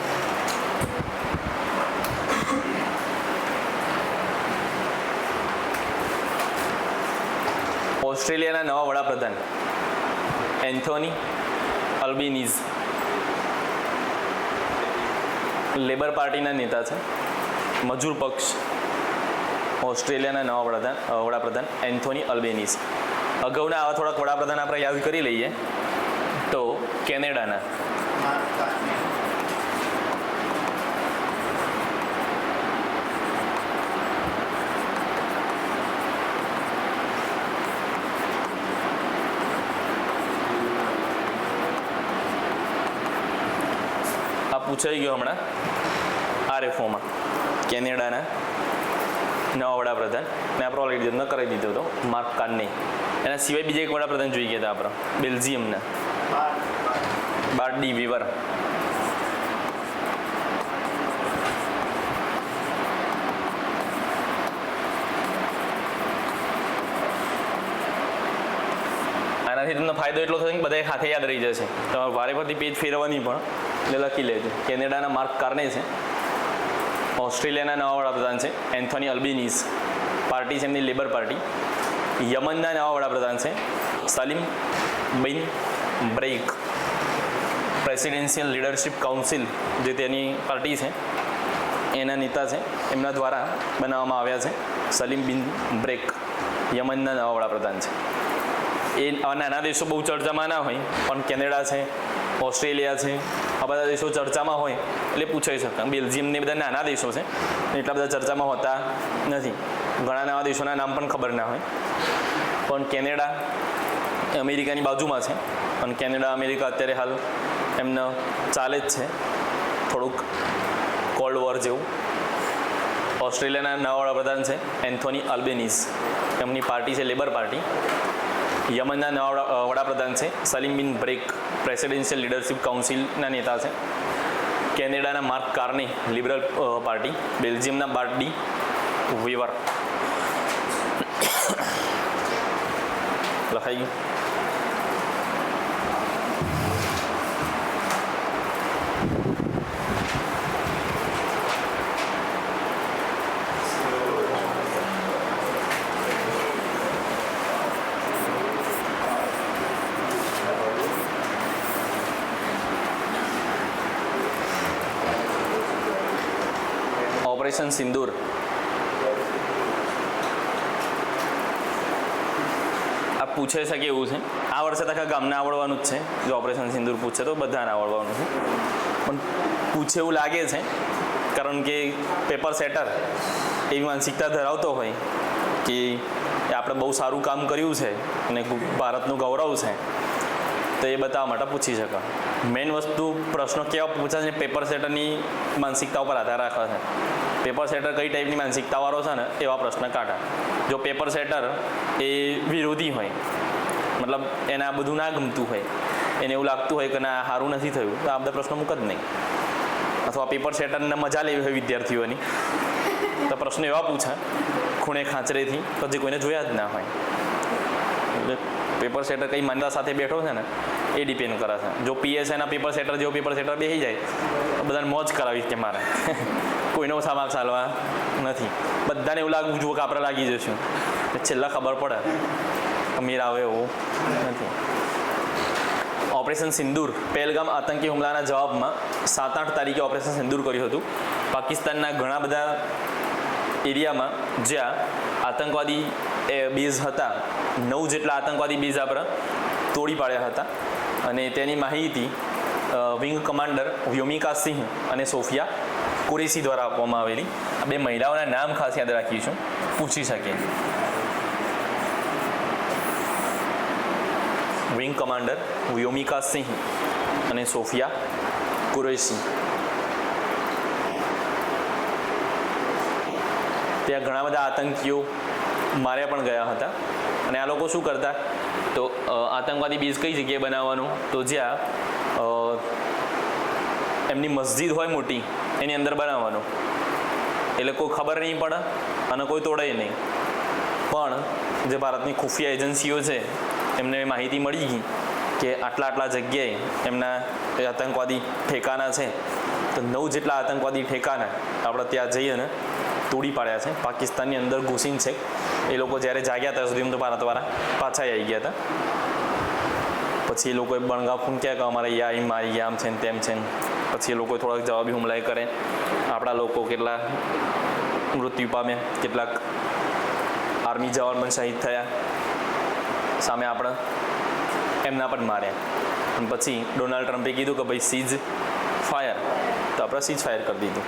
ઓસ્ટ્રેલિયાના નવા વડાપ્રધાન એન્થોની અલ્બેનીઝ લેબર પાર્ટીના નેતા છે. મજૂર પક્ષ. ઓસ્ટ્રેલિયાના નવા વડાપ્રધાન એન્થોની અલ્બેનીઝ. અગાઉના આવા થોડાક વડાપ્રધાન આપણે યાદ કરી લઈએ તો કેનેડાના પૂછાઈ ગયો હમણાં RFOમાં. કેનેડાના નવા વડાપ્રધાન ને આપણે ઓલરેડી જન્મ કરાવી દીધો હતો, માર્ક કાર્ને. એના સિવાય બીજા એક વડાપ્રધાન જોઈ ગયા હતા આપણા બેલ્જિયમના, બાર્ટ ડી વીવર. આનાથી તમને ફાયદો એટલો થશે કે બધા હાથે યાદ રહી જશે. તમારે વારે ફરતી પેજ ફેરવવાની પણ એટલે લખી લેજો. કેનેડાના માર્ક કાર્ને છે. ઓસ્ટ્રેલિયાના નવા વડાપ્રધાન છે એન્થોની અલ્બેનીઝ. પાર્ટી છે એમની લેબર પાર્ટી. યમનના નવા વડાપ્રધાન છે Salim bin break. Presidential leadership council જે તેની પાર્ટી છે એના નેતા છે, એમના દ્વારા બનાવવામાં આવ્યા છે. સલીમ બિન બ્રેક યમનના નવા વડાપ્રધાન છે. એ નાના દેશો બહુ ચર્ચામાં ના હોય પણ કેનેડા છે, ઓસ્ટ્રેલિયા છે, આ બધા દેશો ચર્ચામાં હોય એટલે પૂછાઈ શકે. બેલ્જિયમ ને બધા નાના દેશો છે એટલા બધા ચર્ચામાં હોતા નથી. ઘણા નવા દેશોના નામ પણ ખબર ના હોય. પણ કેનેડા અમેરિકાની બાજુમાં છે અને કેનેડા અમેરિકા અત્યારે હાલ એમને ચાલે જ છે થોડુંક કોલ્ડ વોર જેવું. ઓસ્ટ્રેલિયાના નવા વડાપ્રધાન છે એન્થોની આલ્બેનીઝ, એમની પાર્ટી છે લેબર પાર્ટી. યમનના નવા વડાપ્રધાન છે Salim bin break, presidential leadership કાઉન્સિલના નેતા છે. કેનેડાના માર્ક કાર્ને, લિબરલ પાર્ટી. બેલ્જિયમના બાર્ટ ડી વીવર. લખાઈ ગયું. ઓપરેશન સિંદૂર. આ પૂછે છે કે એવું છે, આ વર્ષે તો આખા ગામને આવડવાનું જ છે. જો ઓપરેશન સિંદૂર પૂછે તો બધાને આવડવાનું છે, પણ પૂછે એવું લાગે છે કારણ કે પેપર સેટર એવી માનસિકતા ધરાવતો હોય કે આપણે બહુ સારું કામ કર્યું છે અને ભારતનું ગૌરવ છે, તો એ બતાવવા માટે પૂછી શકે. મેઇન વસ્તુ પ્રશ્નો કેવા પૂછે છે, પેપર સેટરની માનસિકતા ઉપર આધાર રાખે છે. પેપર સેટર કઈ ટાઈપની માનસિકતાવાળો છે ને એવા પ્રશ્ન કાઢે. જો પેપર સેટર એ વિરોધી હોય, મતલબ એને આ બધું ના ગમતું હોય, એને એવું લાગતું હોય કે ના સારું નથી થયું, તો આ બધા પ્રશ્નો મૂક જ નહીં. અથવા પેપર સેટરને મજા લેવી હોય વિદ્યાર્થીઓની, તો પ્રશ્નો એવા પૂછે ખૂણે ખાંચરેથી તો જે કોઈને જોયા જ ના હોય. એટલે પેપર સેટર કઈ માન્યતા સાથે બેઠો છે ને એ ડિપેન્ડ કરે છે. જો પીએસઆઈના પેપર સેટર જેવો પેપર સેટર બેસી જાય તો બધાને મોજ કરાવીશ કે મારે કોઈને ઓછા માર્ક્સ આલવા નથી. બધાને એવું લાગવું જુઓ કે આપણે લાગી જશું, છેલ્લા ખબર પડે અમીર આવે એવું નથી. ઓપરેશન સિંદૂર પહેલગામ આતંકી હુમલાના જવાબમાં 7-8 તારીખે ઓપરેશન સિંદૂર કર્યું હતું. પાકિસ્તાનના ઘણા બધા એરિયામાં જ્યાં આતંકવાદી બેઝ હતા, 9 જેટલા આતંકવાદી બેઝ આપણે તોડી પાડ્યા હતા. અને તેની માહિતી વિંગ કમાન્ડર વ્યોમિકા સિંહ અને સોફિયા કુરેશી દ્વારા આપવામાં આવેલી. આ બે મહિલાઓના નામ ખાસ યાદ રાખીશું, પૂછી શકીએ. વિંગ કમાન્ડર વ્યોમિકા સિંહ અને સોફિયા કુરેશી. ત્યાં ઘણા બધા આતંકીઓ માર્યા પણ ગયા હતા. અને આ લોકો શું કરતા, તો આતંકવાદી બેઝ કઈ જગ્યાએ બનાવવાનું, તો જ્યાં એમની મસ્જિદ હોય મોટી એની અંદર બનાવવાનું, એટલે કોઈ ખબર નહીં પડે અને કોઈ તોડે નહીં. પણ જે ભારતની ખુફિયા એજન્સીઓ છે એમને માહિતી મળી ગઈ કે આટલા જગ્યાએ એમના આતંકવાદી ઠેકાના છે, તો 9 જેટલા આતંકવાદી ઠેકાના આપણે ત્યાં જઈએ ને તોડી પાડ્યા છે. પાકિસ્તાનની અંદર ઘૂસીને છે. એ લોકો જ્યારે જાગ્યા ત્યાં સુધી તો ભારતવાળા પાછા આવી ગયા હતા. પછી એ લોકોએ બણગા ફૂંક્યા કે અમારે યા મારી ગયા, આમ છે ને તેમ છે. પછી એ લોકોએ થોડાક જવાબી હુમલા કરે. આપણા લોકો કેટલા મૃત્યુ પામ્યા, કેટલાક આર્મી જવાન પણ શહીદ થયા. સામે આપણે એમના પણ માર્યા. અને પછી ડોનાલ્ડ ટ્રમ્પે કીધું કે ભાઈ સીઝ ફાયર, તો આપણે સીઝ ફાયર કરી દીધું.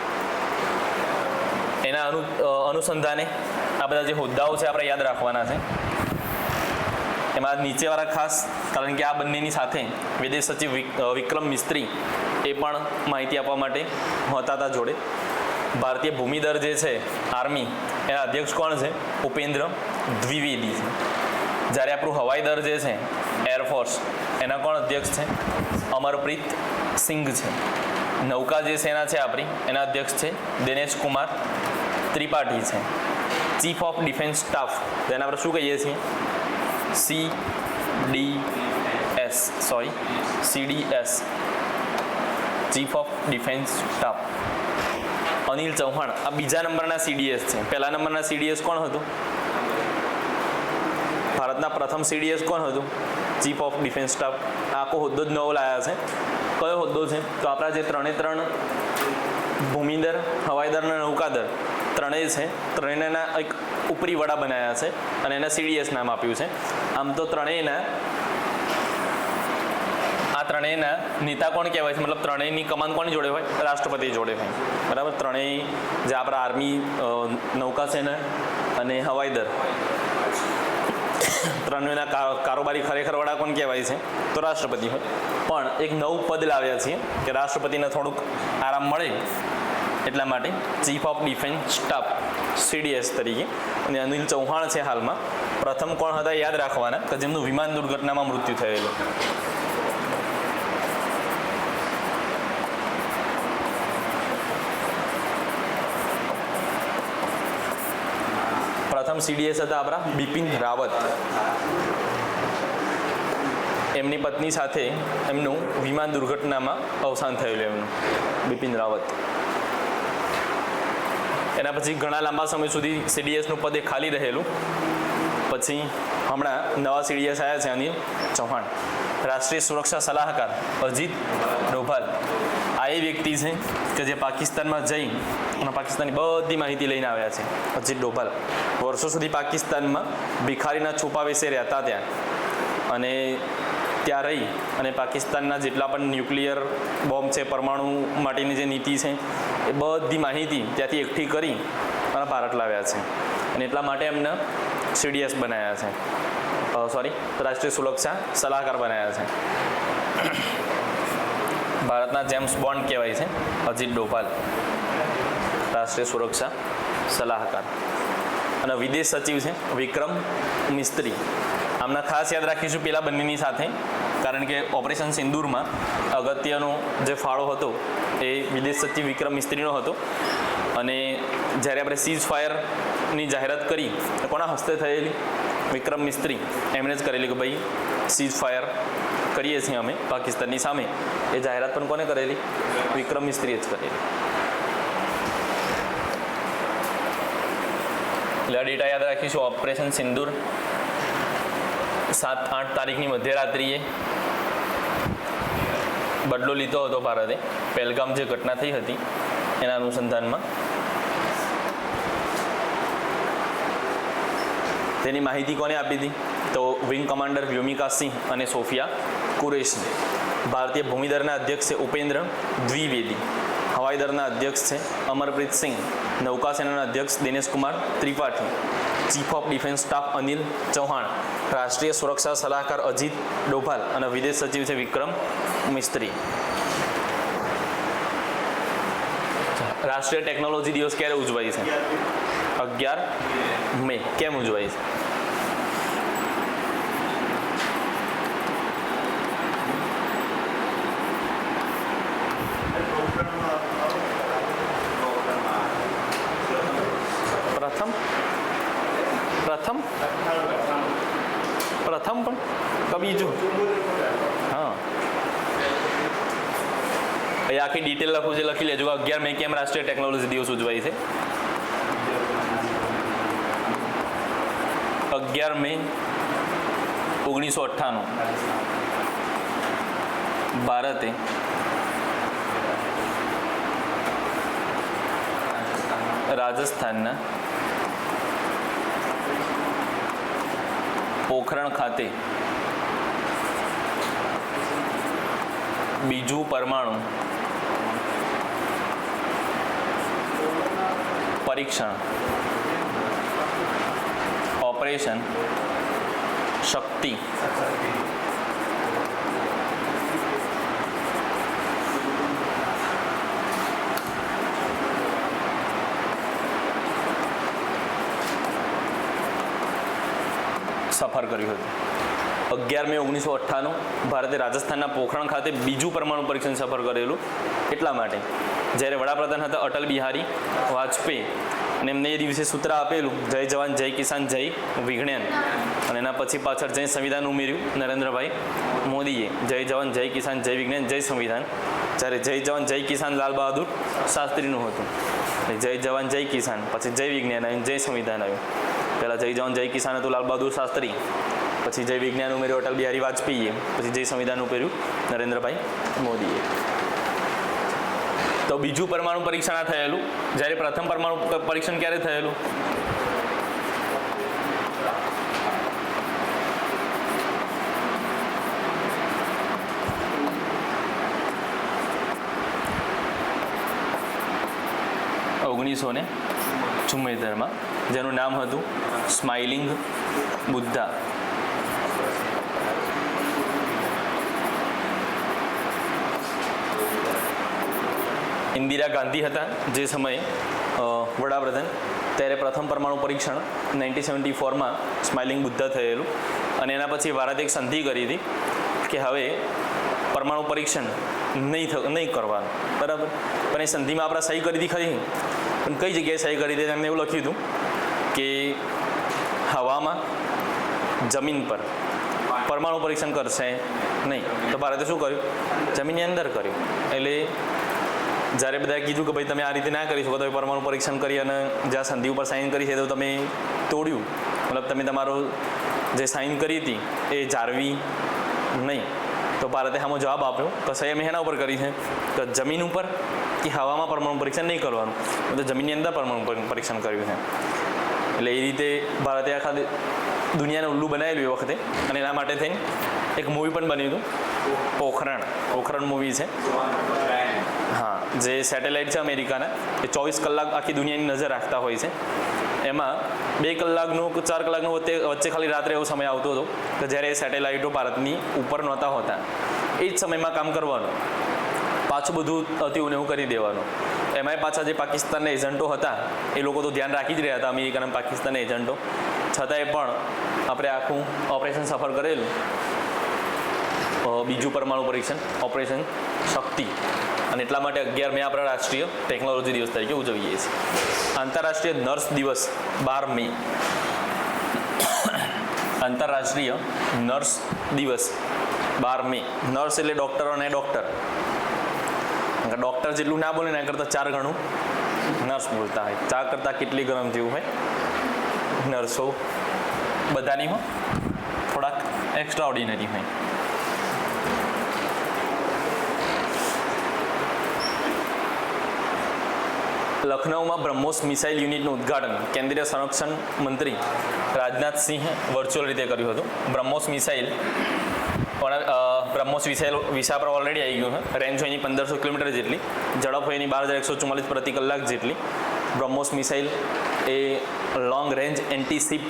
એના અનુસંધાને આ બધા જે હોદ્દાઓ છે આપણે યાદ રાખવાના છે. એમાં નીચેવાળા ખાસ, કારણ કે આ બંનેની સાથે વિદેશ સચિવ વિક્રમ મિસ્ત્રી એ પણ માહિતી આપવા માટે હોતા હતા જોડે. ભારતીય ભૂમિદળ જે છે આર્મી, એના અધ્યક્ષ કોણ છે? ઉપેન્દ્ર દ્વિવેદી છે. જ્યારે આપણું હવાઈ દળ જે છે એરફોર્સ, એના કોણ અધ્યક્ષ છે? અમરપ્રીત સિંઘ છે. નૌકા જે સેના છે આપણી, એના અધ્યક્ષ છે દિનેશ કુમાર ત્રિપાઠી છે. ચીફ ઓફ ડિફેન્સ સ્ટાફ, તેને આપણે શું કહીએ છીએ? CDS, chief of defence staff. Anil Chauhan આ બીજા નંબરના CDS છે. પહેલા નંબરના CDS કોણ હતું? ભારતના પ્રથમ CDS કોણ હતું? Chief of defence staff. આખો હોદ્દો જ નવો લાયા છે. કયો હોદ્દો છે? તો આપણા જે 3 ભૂમિદળ, હવાઈદળ અને નૌકાદળ ત્રણેય છે, ત્રણેયના એક ઉપરી વડા બનાવ્યા છે અને એને CDS નામ આપ્યું છે. આમ તો ત્રણેયના નેતા કોણ કહેવાય છે? મતલબ ત્રણેયની કમાન કોની જોડે હોય? રાષ્ટ્રપતિ જોડે હોય, બરાબર. ત્રણેય જે આપણા આર્મી, નૌકાસેના અને હવાઈદળ, ત્રણેયના કારોબારી ખરેખર વડા કોણ કહેવાય છે? તો રાષ્ટ્રપતિ હોય. પણ એક નવું પદ લાવ્યા છીએ કે રાષ્ટ્રપતિને થોડુંક આરામ મળે એટલા માટે chief of defence staff CDS તરીકે અને અનિલ ચૌહાણ છે હાલમાં. પ્રથમ કોણ હતા યાદ રાખવાના કે જેમનું વિમાન દુર્ઘટનામાં મૃત્યુ થયેલું. પ્રથમ CDS હતા આપણા બિપિન રાવત. એમની પત્ની સાથે એમનું વિમાન દુર્ઘટનામાં અવસાન થયેલું એમનું, બિપિન રાવત. એના પછી ઘણા લાંબા સમય સુધી CDSનું પદ ખાલી રહેલું. પછી હમણાં નવા CDS આવ્યા છે અનિલ ચૌહાણ. રાષ્ટ્રીય સુરક્ષા સલાહકાર અજીત ડોભાલ. આ એ વ્યક્તિ છે કે જે પાકિસ્તાનમાં જઈ અને પાકિસ્તાનની બધી માહિતી લઈને આવ્યા છે. અજીત ડોભાલ વર્ષો સુધી પાકિસ્તાનમાં ભિખારીના છુપાવેશે રહેતા ત્યાં, અને ત્યાં રહી અને પાકિસ્તાનના જેટલા પણ ન્યુક્લિયર બોમ્બ છે, પરમાણુ માટેની જે નીતિ છે, એ બધી માહિતી ત્યાંથી એકઠી કરી અને ભારત લાવ્યા છે. અને એટલા માટે એમને CDS બનાવ્યા છે, રાષ્ટ્રીય સુરક્ષા સલાહકાર બનાવ્યા છે. ભારતના જેમ્સ બોન્ડ કહેવાય છે અજીત ડોભાલ, રાષ્ટ્રીય સુરક્ષા સલાહકાર. અને વિદેશ સચિવ છે વિક્રમ મિસ્ત્રી. આમના ખાસ યાદ રાખીશું પેલા બંનેની સાથે, કારણ કે ઓપરેશન સિંદૂરમાં અગત્યનો જે ફાળો હતો એ વિદેશ સચિવ વિક્રમ મિસ્ત્રીનો હતો. અને જ્યારે આપણે સીઝ ફાયરની જાહેરાત કરી તો કોના હસ્તે થયેલી? વિક્રમ મિસ્ત્રી એમણે જ કરેલી કે ભાઈ સીઝ ફાયર કરીએ છીએ અમે પાકિસ્તાનની સામે. એ જાહેરાત પણ કોને કરેલી? વિક્રમ મિસ્ત્રીએ જ કરેલી. એટલે આ ડેટા યાદ રાખીશું. ઓપરેશન સિંદૂર 7-8 તારીખની મધ્યરાત્રિએ બદલો લીધો હતો ભારતે, પહેલગામ જે ઘટના થઈ હતી એના અનુસંધાનમાં. તેની માહિતી કોને આપી હતી? તો વિંગ કમાન્ડર વ્યોમિકા સિંહ અને સોફિયા કુરેશી. ભારતીય ભૂમિદળના અધ્યક્ષ છે ઉપેન્દ્ર દ્વિવેદી. હવાઈ દળના અધ્યક્ષ છે અમરપ્રીત સિંહ. નૌકાસેનાના અધ્યક્ષ Dinesh Kumar Tripathi. Chief of defence staff Anil Chauhan. રાષ્ટ્રીય સુરક્ષા સલાહકાર અજીત ડોભાલ અને વિદેશ સચિવ છે વિક્રમ મિસ્ત્રી. રાષ્ટ્રીય ટેકનોલોજી દિવસ ક્યારે ઉજવાય છે? 11 મે. કેમ ઉજવાય છે? પ્રથમ પણ કે બીજું? હા, અહીંયા આખી ડિટેલ લખું છે, લખી લેજો. 11 મે કેમ રાષ્ટ્રીય ટેકનોલોજી દિવસ ઉજવાય છે? 11 મે 1998 ભારતે રાજસ્થાનના પોખરણ ખાતે બીજું પરમાણુ પરીક્ષણ ઓપરેશન શક્તિ સફર કર્યું હતું. 11 મે 1998 ભારતે રાજસ્થાનના પોખરણ ખાતે બીજું પરમાણુ પરીક્ષણ સફર કરેલું. એટલા માટે જ્યારે વડાપ્રધાન હતા અટલ બિહારી વાજપેયી, અને એમને એ દિવસે સૂત્ર આપેલું જય જવાન જય કિસાન જય વિજ્ઞાન, અને એના પછી પાછળ જય સંવિધાન ઉમેર્યું નરેન્દ્રભાઈ મોદીએ. જય જવાન જય કિસાન જય વિજ્ઞાન જય સંવિધાન. જ્યારે જય જવાન જય કિસાન લાલ બહાદુર શાસ્ત્રીનું હતું. જય જવાન જય કિસાન, પછી જય વિજ્ઞાન આવ્યું, જય સંવિધાન આવ્યું. પહેલાં જય જવાન જય કિસાન હતું લાલ બહાદુર શાસ્ત્રી, પછી જય વિજ્ઞાન ઉમેર્યું અટલ બિહારી વાજપેયીએ, પછી જય સંવિધાન ઉમેર્યું નરેન્દ્રભાઈ મોદીએ. તો બીજું પરમાણુ પરીક્ષણ આ થયેલું. જ્યારે પ્રથમ પરમાણુ પરીક્ષણ ક્યારે થયેલું? માં, જેનું નામ હતું સ્માઇલિંગ બુદ્ધા. ઇન્દિરા ગાંધી હતા જે સમયે વડાપ્રધાન, ત્યારે પ્રથમ પરમાણુ પરીક્ષણ 1974માં સ્માઇલિંગ બુદ્ધા થયેલું, અને એના પછી ભારતે એક સંધિ કરી હતી કે હવે પરમાણુ પરીક્ષણ નહીં કરવાનું, બરાબર. પણ એ સંધિમાં આપણે સહી કરી હતી ખરી, પણ કઈ જગ્યાએ સહી કરી હતી? એમને એવું લખ્યું હતું કે હવામાં, જમીન પર પરમાણુ પરીક્ષણ કરશે નહીં. તો ભારતે શું કર્યું? જમીનની અંદર કર્યું. એટલે જ્યારે બધાએ કીધું કે ભાઈ તમે આ રીતે ના કરી શકો, તમે પરમાણુ પરીક્ષણ કરી અને જ્યાં સંધિ ઉપર સાઇન કરી છે તો તમે તોડ્યું, મતલબ તમે તમારું જે સાઇન કરી હતી એ જાળવી નહીં. તો ભારતે આમાં જવાબ આપ્યો કે સહી અમે એના ઉપર કરી છે તો જમીન ઉપર કે હવામાં પરમાણુ પરીક્ષણ નહીં કરવાનું, તો જમીનની અંદર પરમાણુ પરીક્ષણ કર્યું છે. એટલે એ રીતે ભારતે આખા દુનિયાને ઉલ્લુ બનાવેલું એ વખતે, અને એના માટે થઈને એક મૂવી પણ બન્યું હતું, પોખરણ મૂવી છે. હા, જે સેટેલાઇટ છે અમેરિકાના, એ 24 કલાક આખી દુનિયાની નજર રાખતા હોય છે. એમાં 2 કલાકનો કે 4 કલાકનો વચ્ચે ખાલી રાત્રે એવો સમય આવતો હતો કે જ્યારે એ સેટેલાઇટો ભારતની ઉપર નહોતા હોતા, એ જ સમયમાં કામ કરવાનું, પાછું બધું હતું એવું કરી દેવાનું. એમાંય પાછા જે પાકિસ્તાનના એજન્ટો હતા એ લોકો તો ધ્યાન રાખી જ રહ્યા હતા, અમેરિકાના પાકિસ્તાનના એજન્ટો, છતાંય પણ આપણે આખું ઓપરેશન સફળ કરેલું. બીજું પરમાણુ પરીક્ષણ ઓપરેશન શક્તિ, અને એટલા માટે 11 મે આપણે રાષ્ટ્રીય ટેકનોલોજી દિવસ તરીકે ઉજવીએ છીએ. આંતરરાષ્ટ્રીય નર્સ દિવસ 12 મે. આંતરરાષ્ટ્રીય નર્સ દિવસ 12 મે. નર્સ એટલે ડૉક્ટરો અને ડૉક્ટર. ડૉક્ટર જેટલું ના બોલે ને એના કરતાં 4 ગણું નર્સ બોલતા હોય. ચા કરતાં કેટલી ગરમ જેવું હોય નર્સો બધાની હોય, થોડાક એક્સ્ટ્રા ઓર્ડિનરી હોય. લખનઉમાં બ્રહ્મોસ મિસાઇલ યુનિટનું ઉદ્ઘાટન કેન્દ્રીય સંરક્ષણ મંત્રી રાજનાથસિંહ વર્ચ્યુઅલ રીતે કર્યું હતું. બ્રહ્મોસ મિસાઇલ વિસા પર ઓલરેડી આવી ગયું છે. રેન્જ હોય એની 1500 કિલોમીટર જેટલી, ઝડપ હોય એની 12,144 પ્રતિ કલાક જેટલી. બ્રહ્મોસ મિસાઇલ એ લોંગ રેન્જ એન્ટી-શિપ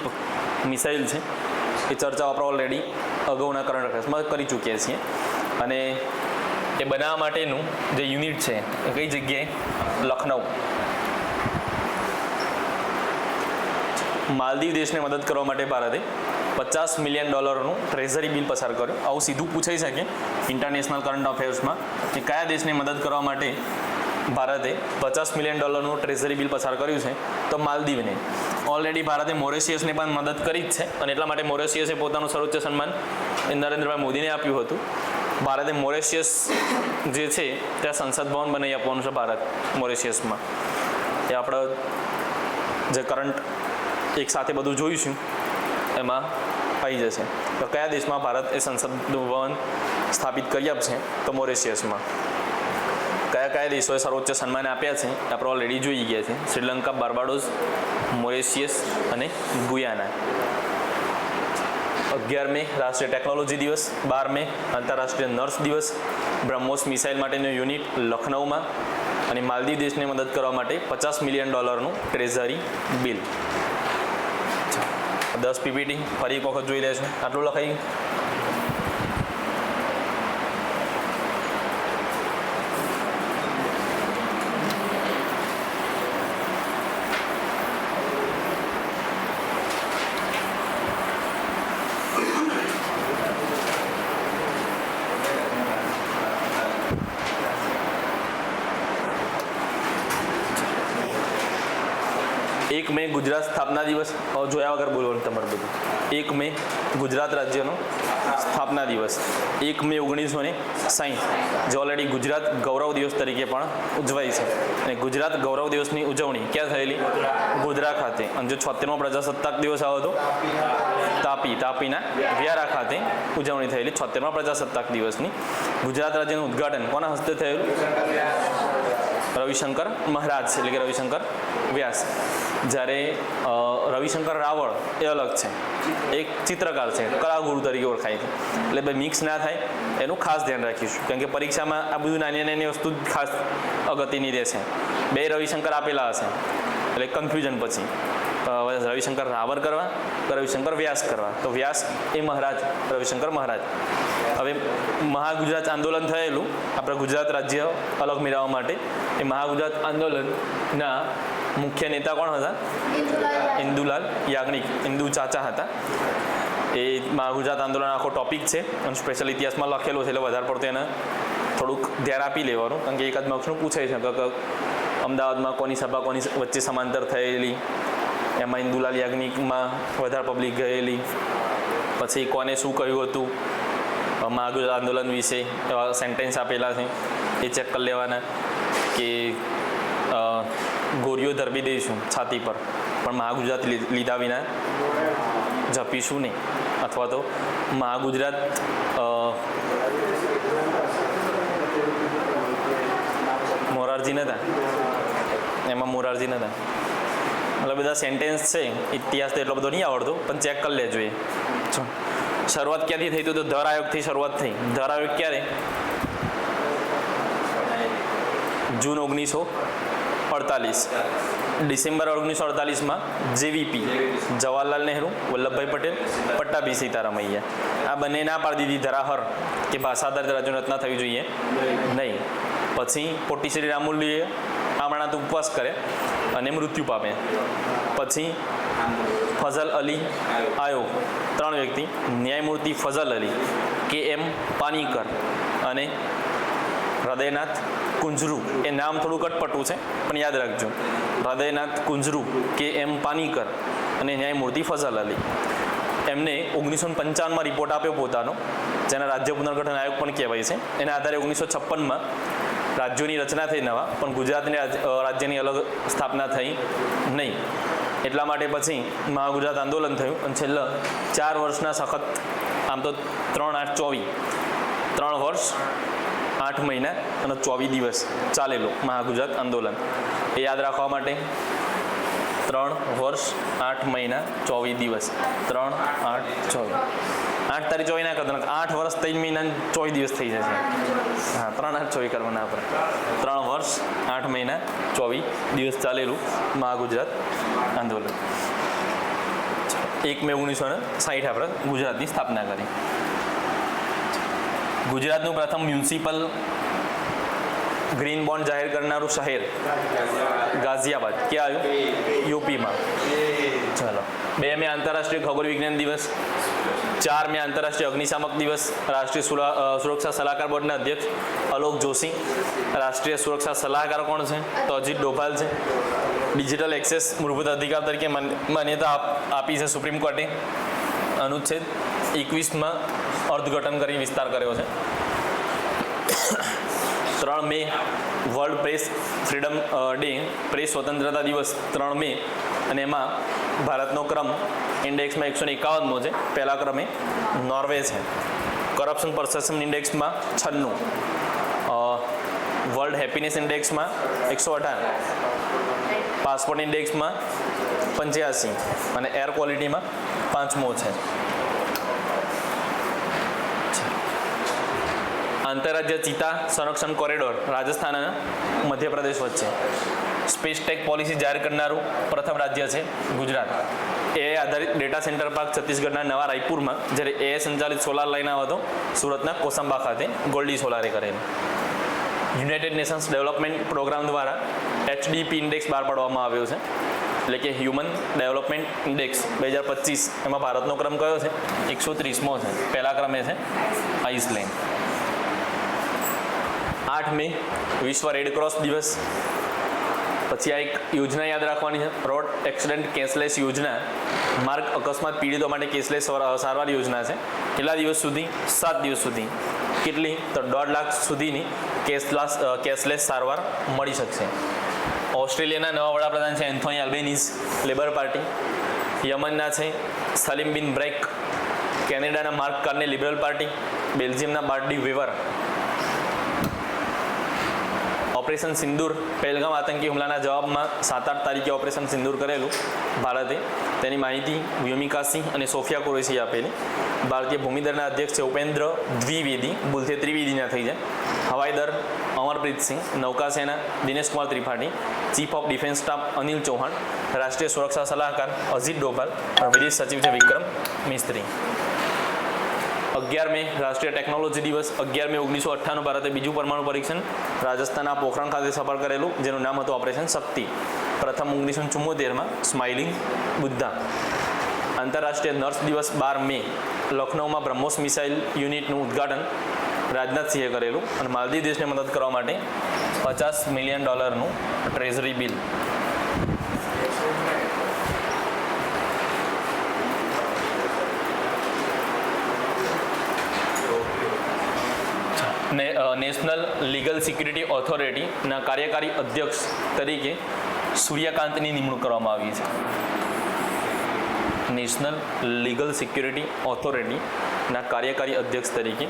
મિસાઇલ છે. એ ચર્ચાઓ આપણે ઓલરેડી અગાઉના કરંટ અફેર્સમાં કરી ચૂક્યા છીએ. અને એ બનાવવા માટેનું જે યુનિટ છે એ કઈ જગ્યાએ? લખનઉ. માલદીવ દેશને મદદ કરવા માટે ભારતે $50 મિલિયન ટ્રેઝરી બિલ પસાર કર્યું. આવું સીધું પૂછાઈ શકે ઇન્ટરનેશનલ કરંટ અફેર્સમાં કે કયા દેશને મદદ કરવા માટે ભારતે $50 મિલિયન ટ્રેઝરી બિલ પસાર કર્યું છે? તો માલદીવને. ઓલરેડી ભારતે મોરેશિયસને પણ મદદ કરી જ છે, અને એટલા માટે મોરેશિયસે પોતાનું સર્વોચ્ચ સન્માન નરેન્દ્રભાઈ મોદીને આપ્યું હતું. ભારતે મોરેશિયસ જે છે ત્યાં સંસદ ભવન બનાવી આપવાનું છે ભારત મોરેશિયસમાં. એ આપણે જે કરંટ એક સાથે બધું જોઈશું એમાં આવી જશે. તો કયા દેશમાં ભારત એ સંસદ ભવન સ્થાપિત કરી આપશે? તો મોરેશિયસમાં. કયા દેશોએ સર્વોચ્ચ સન્માન આપ્યા છે આપણે ઓલરેડી જોઈ ગયા છે. શ્રીલંકા, બાર્બાડોસ, મોરેશિયસ અને ગુયાના. 11 મે રાષ્ટ્રીય ટેકનોલોજી દિવસ, 12 મે આંતરરાષ્ટ્રીય નર્સ દિવસ, બ્રહ્મોસ મિસાઇલ માટેનું યુનિટ લખનઉમાં, અને માલદીવ દેશને મદદ કરવા માટે $50 મિલિયન ટ્રેઝરી બિલ. 10 પીપીટી ફરી એક વખત જોઈ લેશું. આટલું લખાઈ. એક મે ગુજરાત સ્થાપના દિવસ. જોયા વગર બોલવાનું તમારું બધું. 1 મે ગુજરાત રાજ્યનો સ્થાપના દિવસ. 1 મે 1960 જે ઓલરેડી ગુજરાત ગૌરવ દિવસ તરીકે પણ ઉજવાય છે. અને ગુજરાત ગૌરવ દિવસની ઉજવણી ક્યાં થયેલી? ગોધરા ખાતે. અને જો 76મો પ્રજાસત્તાક દિવસ આવ્યો હતો તાપીના વ્યારા ખાતે ઉજવણી થયેલી 76મા પ્રજાસત્તાક દિવસની. ગુજરાત રાજ્યનું ઉદ્ઘાટન કોના હસ્તે થયેલું? રવિશંકર મહારાજ એટલે કે રવિશંકર વ્યાસ. જ્યારે રવિશંકર રાવળ એ અલગ છે, એક ચિત્રકાર છે, કલાગુરુ તરીકે ઓળખાય છે. એટલે ભાઈ મિક્સ ના થાય એનું ખાસ ધ્યાન રાખીશું, કારણ કે પરીક્ષામાં આ બધું નાની વસ્તુ ખાસ અગત્યની રહેશે. 2 રવિશંકર આપેલા હશે એટલે કન્ફ્યુઝન પછી રવિશંકર રાવળ કરવા કે રવિશંકર વ્યાસ કરવા. તો વ્યાસ એ મહારાજ, રવિશંકર મહારાજ. હવે મહાગુજરાત આંદોલન થયેલું આપણા ગુજરાત રાજ્ય અલગ મેળવવા માટે, એ મહાગુજરાત આંદોલનના મુખ્ય નેતા કોણ હતા? ઇન્દુલાલ યાજ્ઞિક, ઇન્દુ ચાચા હતા. એ મહાગુજરાત આંદોલન આખો ટોપિક છે અને સ્પેશિયલ ઇતિહાસમાં લખેલો છે, એટલે વધારે પડતું એને થોડુંક ધ્યાન આપી લેવાનું, કારણ કે એકાદ માર્ક્સનું પૂછાય છે કે અમદાવાદમાં કોની સભા કોની વચ્ચે સમાંતર થયેલી, એમાં ઇન્દુલાલ યાજ્ઞિકમાં વધારે પબ્લિક ગયેલી, પછી કોને શું કહ્યું હતું મહાગુજરાત આંદોલન વિશે, એવા સેન્ટેન્સ આપેલા છે એ ચેક કરી લેવાના. કે ગોરીઓ ધરબી દઈશું છાતી પર, પણ મહાગુજરાત લીધા વિના જપીશું નહીં. અથવા તો મહાગુજરાત મોરારજી નતા, એમાં મોરારજી નતા. મતલબ બધા સેન્ટેન્સ છે, ઇતિહાસ તો એટલો બધો નહીં આવડતો, પણ ચેક કરી લેજો. એ શરૂઆત ક્યાંથી થઈ? તો ધર આયોગથી શરૂઆત થઈ. ધર આયોગ ક્યારે? જૂન 1948. ડિસેમ્બર 1948માં જેવીપી, જવાહરલાલ નહેરુ, વલ્લભભાઈ પટેલ, પટ્ટાભી સીતારામૈયા, આ બંને ના પાડી દીધી ધરાહર કે ભાષા આધારિત રાજ્યની રચના થવી જોઈએ નહીં. પછી પોટી શ્રી રામુલુએ આમરણાંત ઉપવાસ કરે અને મૃત્યુ પામે. પછી ફઝલ અલી આયોગ, 3 વ્યક્તિ, ન્યાયમૂર્તિ ફઝલ અલી, KM પાનીકર અને હૃદયનાથ કુંજરૂ. એ નામ થોડું કટપટું છે પણ યાદ રાખજો. હૃદયનાથ કુંજરૂ, KM પાનીકર અને ન્યાયમૂર્તિ ફઝલ અલી. એમને 1955માં રિપોર્ટ આપ્યો પોતાનો, જેને રાજ્ય પુનર્ગઠન આયોગ પણ કહેવાય છે. એના આધારે 1956માં રાજ્યોની રચના થઈ નવા, પણ ગુજરાતની રાજ્યની અલગ સ્થાપના થઈ નહીં. એટલા માટે પછી મહાગુજરાત આંદોલન થયું અને છેલ્લા 4 વર્ષના સખત, આમ તો 3-8-24, 3 વર્ષ 8 મહિના અને 24 દિવસ ચાલેલું મહાગુજરાત આંદોલન. એ યાદ રાખવા માટે 3 વર્ષ 8 મહિના 24 દિવસ, 3, 8, 24, 8 તારીખ 24 ના કરતા, 8 વર્ષ 3 મહિના 24 દિવસ થઈ જશે. હા, 3, 8, 24 કરવાના આપણે. 3 વર્ષ 8 મહિના 24 દિવસ ચાલેલું મહાગુજરાત આંદોલન. 1 મે 1960 આપણે ગુજરાતની સ્થાપના કરી. ગુજરાતનું પ્રથમ મ્યુનિસિપલ ગ્રીન બોન્ડ જાહેર કરનારું શહેર ગાઝિયાબાદ. ક્યાં આવ્યું? યુપીમાં. ચાલો. 2 મે આંતરરાષ્ટ્રીય ખગોળ વિજ્ઞાન દિવસ. 4 મે આંતરરાષ્ટ્રીય અગ્નિશામક દિવસ. રાષ્ટ્રીય સુરક્ષા સલાહકાર બોર્ડના અધ્યક્ષ અલોક જોશી. રાષ્ટ્રીય સુરક્ષા સલાહકાર કોણ છે? તો અજીત ડોભાલ છે. ડિજિટલ એક્સેસ મૂળભૂત અધિકાર તરીકે માન્યતા આપી છે સુપ્રીમ કોર્ટે. અનુચ્છેદ 21માં અર્થઘટન કરી વિસ્તાર કર્યો છે. 3 May world press freedom day, પ્રેસ સ્વતંત્રતા દિવસ 3 મે, અને એમાં ભારતનો ક્રમ ઇન્ડેક્સમાં 151મો છે. પહેલા ક્રમે નોર્વે છે. કરપ્શન પરસેપ્શન ઇન્ડેક્સમાં 96, વર્લ્ડ હેપીનેસ ઇન્ડેક્સમાં 118, પાસપોર્ટ ઇન્ડેક્સમાં 85 અને એર ક્વોલિટીમાં 5મો છે. આંતરરાજ્ય ચિત્તા સંરક્ષણ કોરિડોર રાજસ્થાન અને મધ્યપ્રદેશ વચ્ચે. સ્પેસ ટેક પોલિસી જાહેર કરનારું પ્રથમ રાજ્ય છે ગુજરાત. એ આધારિત ડેટા સેન્ટર પાર્ક છત્તીસગઢના નવા રાયપુરમાં, જ્યારે એ સંચાલિત સોલાર લાઇન આવ્યો હતો સુરતના કોસંબા ખાતે ગોલ્ડી સોલારે કરેલી. યુનાઇટેડ નેશન્સ ડેવલપમેન્ટ પ્રોગ્રામ દ્વારા HDP ઇન્ડેક્સ બહાર પાડવામાં આવ્યો છે, એટલે કે હ્યુમન ડેવલપમેન્ટ ઇન્ડેક્સ 2025. એમાં ભારતનો ક્રમ કયો છે? 130મો છે. પહેલા ક્રમે છે આઇસલેન્ડ. 8 મે વિશ્વ રેડક્રોસ દિવસ. પછી આ એક યોજના યાદ રાખવાની છે, રોડ એક્સિડન્ટ કેશલેસ યોજના. માર્ગ અકસ્માત પીડિતો માટે કેશલેસ સારવાર યોજના છે. કેટલા દિવસ સુધી? 7 દિવસ સુધી. કેટલી? તો 1.5 લાખ સુધીની કેશલેસ સારવાર મળી શકશે. ઓસ્ટ્રેલિયાના નવા વડાપ્રધાન છે એન્થોની આલ્બેનીઝ, લેબર પાર્ટી. યમનના છે સલીમ બિન બ્રેક. કેનેડાના માર્ક કાર્ને, લિબરલ પાર્ટી. બેલ્જિયમના Bart De Wever. Operation Sindoor, Pahalgam આતંકી હુમલાના જવાબમાં 7-8 તારીખે ઓપરેશન સિંદૂર કરેલું ભારતે. તેની માહિતી વ્યોમિકા સિંહ અને સોફિયા કુરેશીએ આપેલી. ભારતીય ભૂમિદળના અધ્યક્ષ છે ઉપેન્દ્ર દ્વિવેદી, ભૂલથી ત્રિવેદીના થઈ જાય. હવાઈ દળ અમરપ્રીત સિંહ. નૌકાસેના Dinesh Kumar Tripathi. Chief of defence staff Anil Chauhan. રાષ્ટ્રીય સુરક્ષા સલાહકાર અજીત ડોભાલ. વિદેશ સચિવ છે વિક્રમ મિસ્ત્રી. 11 મે રાષ્ટ્રીય ટેકનોલોજી દિવસ, 11 મે 1998 ભારતે બીજું પરમાણુ પરીક્ષણ રાજસ્થાનના પોખરણ ખાતે સફળ કરેલું, જેનું નામ હતું ઓપરેશન શક્તિ. પ્રથમ 1974માં સ્માઇલિંગ બુદ્ધા. આંતરરાષ્ટ્રીય નર્સ દિવસ 12 મે લખનૌમાં બ્રહ્મોસ મિસાઇલ યુનિટનું ઉદ્ઘાટન રાજનાથસિંહે કરેલું, અને માલદીવ દેશને મદદ કરવા માટે $50 million treasury bill. National legal security ઓથોરિટીના કાર્યકારી અધ્યક્ષ તરીકે સૂર્યકાંતની નિમણૂક કરવામાં આવી છે. નેશનલ લીગલ સિક્યુરિટી ઓથોરિટીના કાર્યકારી અધ્યક્ષ તરીકે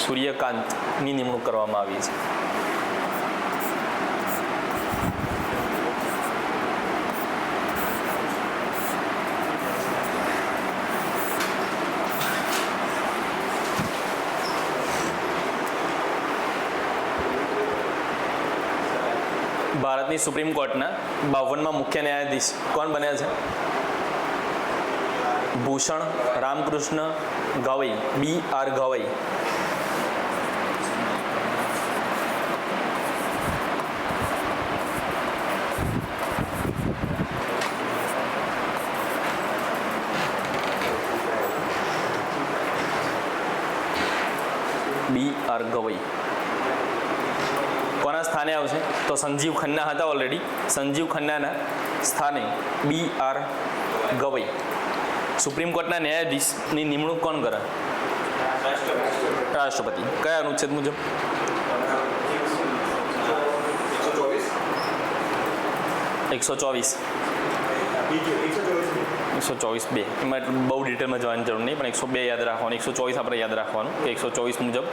સૂર્યકાંતની નિમણૂક કરવામાં આવી છે. ભારતની સુપ્રીમ કોર્ટના 52માં મુખ્ય ન્યાયાધીશ કોણ બન્યા છે? ભૂષણ રામકૃષ્ણ ગવઈ, BR ગવઈ. BR ગવઈ કોના સ્થાને આવશે? તો સંજીવ ખન્ના હતા ઓલરેડી. સંજીવ ખન્નાના સ્થાને BR ગવઈ. સુપ્રીમ કોર્ટના ન્યાયાધીશની નિમણૂક કોણ કરે? રાષ્ટ્રપતિ. કયા અનુચ્છેદ મુજબ? 124. 124(2). એમાં બહુ ડિટેલમાં જવાની જરૂર નહીં, પણ 102 યાદ રાખવાનું, 124 આપણે યાદ રાખવાનું કે 124 મુજબ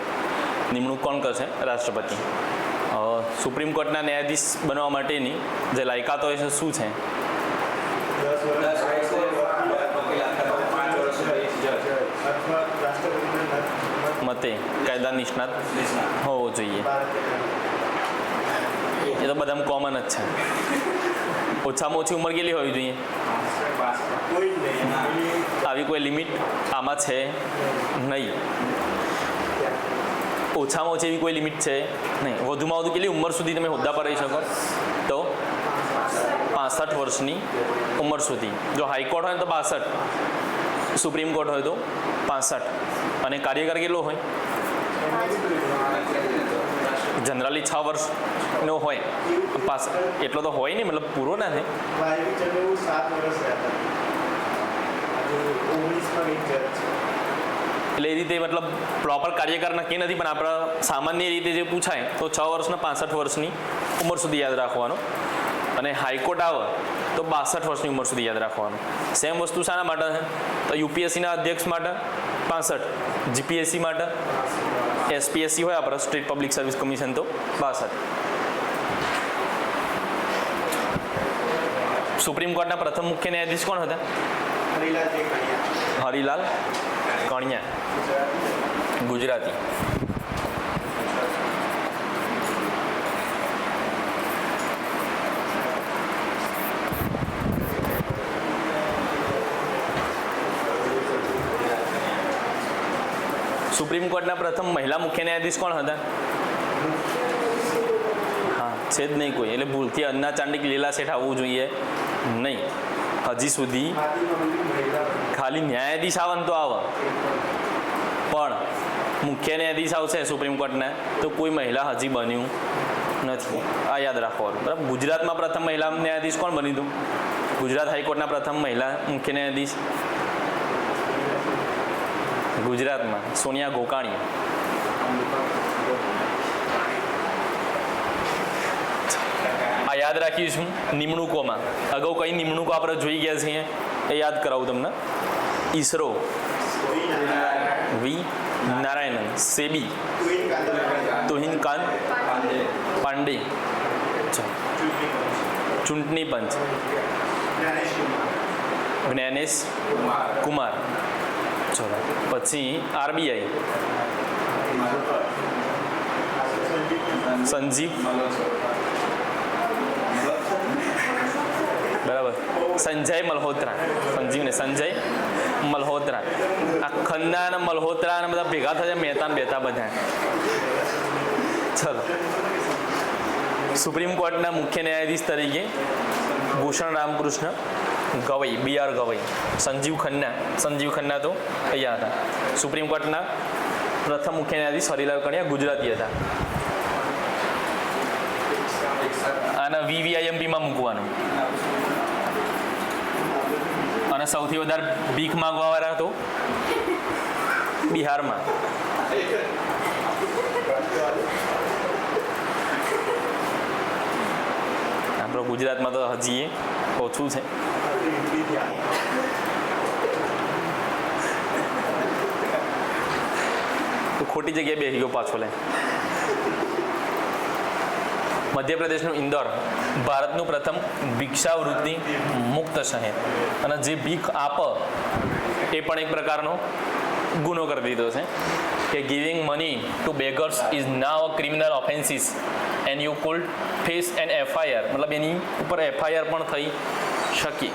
નિમણૂક કોણ કરશે? રાષ્ટ્રપતિ. સુપ્રીમ કોર્ટના ન્યાયાધીશ બનવા માટેની જે લાયકાત હોય છે શું છે? મતે કાયદા નિષ્ણાત હોવો જોઈએ. એ તો બધામાં કોમન જ છે. ઓછામાં ઓછી ઉંમર કેટલી હોવી જોઈએ? આવી કોઈ લિમિટ આમાં છે નહીં. ઓછામાં ઓછી એવી કોઈ લિમિટ છે નહીં. વધુમાં વધુ કેટલી ઉંમર સુધી તમે હોદ્દા પર રહી શકો? તો 65 વર્ષની ઉંમર સુધી. જો હાઈકોર્ટ હોય તો 62, સુપ્રીમ કોર્ટ હોય તો 65. અને કાર્યકાળ કેટલો હોય? જનરલી 6 વર્ષનો હોય. 65 એટલો તો હોય નહીં, મતલબ પૂરો ના થાય. એટલે એ રીતે મતલબ પ્રોપર કાર્યકાળ નક્કી નથી, પણ આપણા સામાન્ય રીતે જે પૂછાય તો 6 વર્ષના 65 વર્ષની ઉંમર સુધી યાદ રાખવાનું. અને હાઈકોર્ટ આવે તો 62 વર્ષની ઉંમર સુધી યાદ રાખવાનું. સેમ વસ્તુ શાના માટે છે? તો યુપીએસસીના અધ્યક્ષ માટે 65, જીપીએસસી માટે, એસપીએસસી હોય આપણા સ્ટેટ પબ્લિક સર્વિસ કમિશન તો 62. સુપ્રીમ કોર્ટના પ્રથમ મુખ્ય ન્યાયાધીશ કોણ હતા? હરિલાલ કણિયા, ગુજરાતી. સુપ્રીમ કોર્ટના પ્રથમ મહિલા મુખ્ય ન્યાયાધીશ કોણ હતા? હા, છે જ નહીં કોઈ. એટલે ભૂલથી અન્ના ચાંડિક લીલા શેઠ આવવું જોઈએ નહીં. હજી સુધી ખાલી ન્યાયાધીશ આવે ને તો આવે, પણ મુખ્ય ન્યાયાધીશ આવશે સુપ્રીમ કોર્ટના તો કોઈ મહિલા હજી બન્યું નથી. આ યાદ રાખવાનું, બરાબર. ગુજરાતમાં પ્રથમ મહિલા ન્યાયાધીશ કોણ બન્યું હતું? ગુજરાત હાઈકોર્ટના પ્રથમ મહિલા મુખ્ય ન્યાયાધીશ ગુજરાતમાં સોનિયા ગોકાણી. આ યાદ રાખીશું. નિમણૂકોમાં અગાઉ કઈ નિમણૂકો આપણે જોઈ ગયા છીએ એ યાદ કરાવું તમને. ઈસરો વી નારાયણન, સેબી તુહિનકાંત પાંડે, ચૂંટણી પંચ જ્ઞાનેશ કુમાર. ચલો પછી આરબીઆઈ સંજીવ, બરાબર. સંજય મલ્હોત્રા, સંજીવને સંજય મલ્હોત્રા. આ ખન્ના અને મલ્હોત્રા અને બધા ભેગા થયા, મહેતા ને બેતા બધા. ચલો, સુપ્રીમ કોર્ટના મુખ્ય ન્યાયાધીશ તરીકે ભૂષણ રામકૃષ્ણ ગવઈ, BR ગવઈ. સંજીવ ખન્ના તો અહીંયા હતા. સુપ્રીમ કોર્ટના પ્રથમ મુખ્ય ન્યાયાધીશ હરિલાલ કણિયા ગુજરાતી હતા. આના VVIMPમાં મૂકવાનું. અને સૌથી વધારે ભીખ માંગવાવાળા તો બિહારમાં. આપણો ગુજરાતમાં તો હજી ઓછું છે. ખોટી જગ્યાએ બેસી ગયો પાછો લે. મધ્યપ્રદેશનું ઇન્દોર ભારતનું પ્રથમ ભિક્ષાવૃત્તિ મુક્ત શહેર. અને જે ભીખ આપ એ પણ એક પ્રકારનો ગુનો કરી દીધો છે કે giving money to beggars is now a criminal offences and you could face an FIR. મતલબ એની ઉપર FIR પણ થઈ શકી.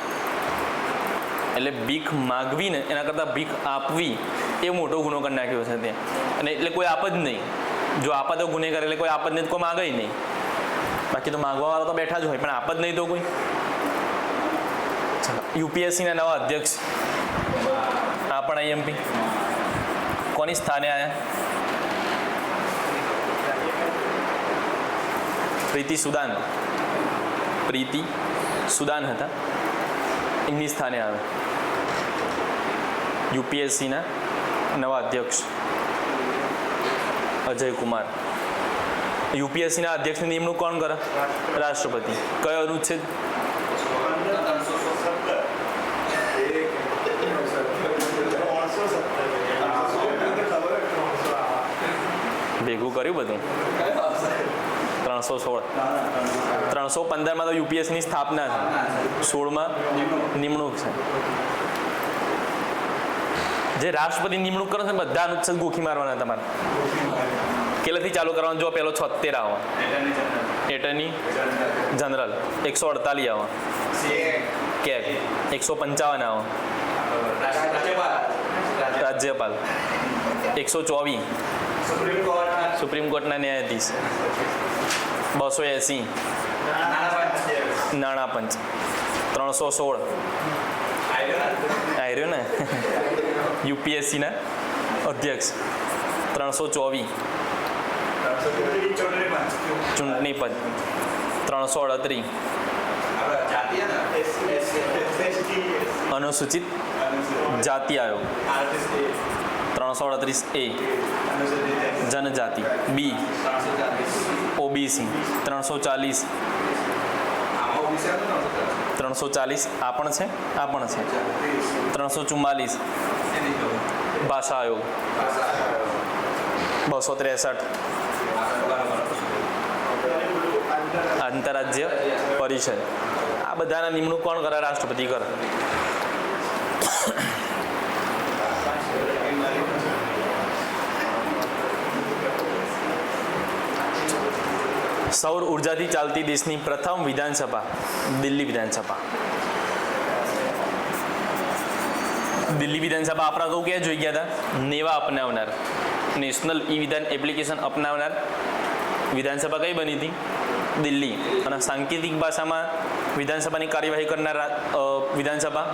એટલે ભીખ માગવી ને એના કરતાં ભીખ આપવી એ મોટો ગુનો કરી નાખ્યો છે ત્યાં. અને એટલે કોઈ આપ જ નહીં. જો આપા તો ગુનેગાર, એટલે કોઈ આપ જ નહીં, કોઈ માગે નહીં. બાકી તો માગવાવાળા તો બેઠા જ હોય, પણ આપ જ નહીં તો કોઈ. UPSCના નવા અધ્યક્ષ આ પણ IMP કોની સ્થાને આવ્યા? પ્રીતિ સુદાન હતા. એમની સ્થાને આવે UPSCના નવા અધ્યક્ષ અજય કુમાર. UPSCના અધ્યક્ષની નિમણૂક કોણ કરે? રાષ્ટ્રપતિ. કયો અનુચ્છેદ? ભેગું કર્યું બધું. 316. 315માં તો UPSCની સ્થાપના છે, 16માં નિમણૂક છે. જે રાષ્ટ્રપતિ નિમણૂક કરે છે બધા અનુચ્છેદ ગોખી મારવાના તમારે. કેટલાથી ચાલુ કરવાનું? જો પેલો 76 આવો એટર્ની જનરલ, 148 આવો કેગ, 155 આવો રાજ્યપાલ, 124 સુપ્રીમ કોર્ટના ન્યાયાધીશ, 280 નાણાં પંચ, 316 આવ્યો ને UPSCના અધ્યક્ષ, 324 ચૂંટણી પદ, 338 અનુસૂચિત જાતિ આયોગ, 338A જનજાતિ, B OBC, 340 આ પણ છે, 344 ભાષા આયોગ, 263 આંતરરાજ્ય પરિષદ. આ બધાના નિમણૂક કોણ કરે? રાષ્ટ્રપતિ કરે. સૌર ઉર્જાથી ચાલતી દેશની પ્રથમ વિધાનસભા દિલ્હી વિધાનસભા. દિલ્હી વિધાનસભા આપણા કહું ક્યાં જોઈ ગયા હતા? નેવા અપનાવનાર, નેશનલ વિધાન એપ્લિકેશન અપનાવનાર વિધાનસભા કઈ બની હતી? દિલ્હી. અને સાંકેતિક ભાષામાં વિધાનસભાની કાર્યવાહી કરનાર વિધાનસભા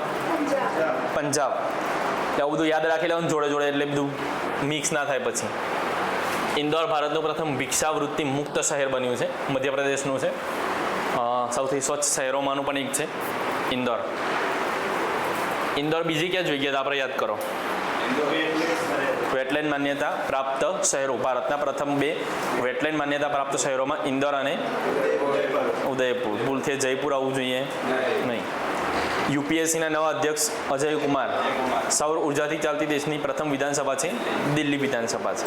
પંજાબ. આવું બધું યાદ રાખી લેવાનું જોડે જોડે, એટલે બધું મિક્સ ના થાય પછી. ઇન્દોર ભારતનું પ્રથમ ભિક્ષાવૃત્તિ મુક્ત શહેર બન્યું છે, મધ્યપ્રદેશનું છે. સૌથી સ્વચ્છ શહેરોમાંનું પણ એક છે ઇન્દોર. ઇન્દોર બીજી ક્યાં જોઈ ગયા આપણે યાદ કરો? વેટલેન્ડ માન્યતા પ્રાપ્ત શહેરો. ભારતના પ્રથમ 2 વેટલેન્ડ માન્યતા પ્રાપ્ત શહેરોમાં ઇન્દોર અને ઉદયપુર. ભૂલથી જયપુર આવવું જોઈએ નહીં. UPSCના નવા અધ્યક્ષ અજય કુમાર. સૌર ઉર્જાથી ચાલતી દેશની પ્રથમ વિધાનસભા છે દિલ્હી વિધાનસભા છે.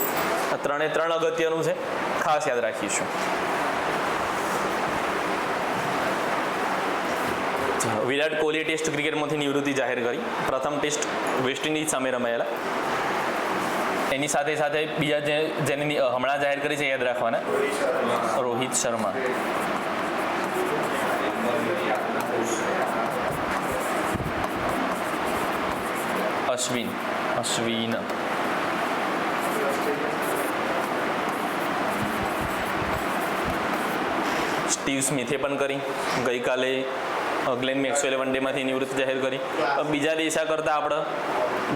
આ 3 અગત્યનું છે, ખાસ યાદ રાખીશું. વિરાટ કોહલી ટેસ્ટ ક્રિકેટમાંથી નિવૃત્તિ જાહેર કરી. પ્રથમ ટેસ્ટ વેસ્ટ ઇન્ડિઝ સામે રમાયેલા. એની સાથે સાથે બીજા જેની હમણાં જાહેર કરી છે યાદ રાખવાના, રોહિત શર્મા. અશ્વિન. સ્ટીવ સ્મિથે પણ કરી. ગઈકાલે ગ્લેન મેક્સવેલે વન ડેમાંથી નિવૃત્તિ જાહેર કરી. બીજા દેશા કરતાં આપણે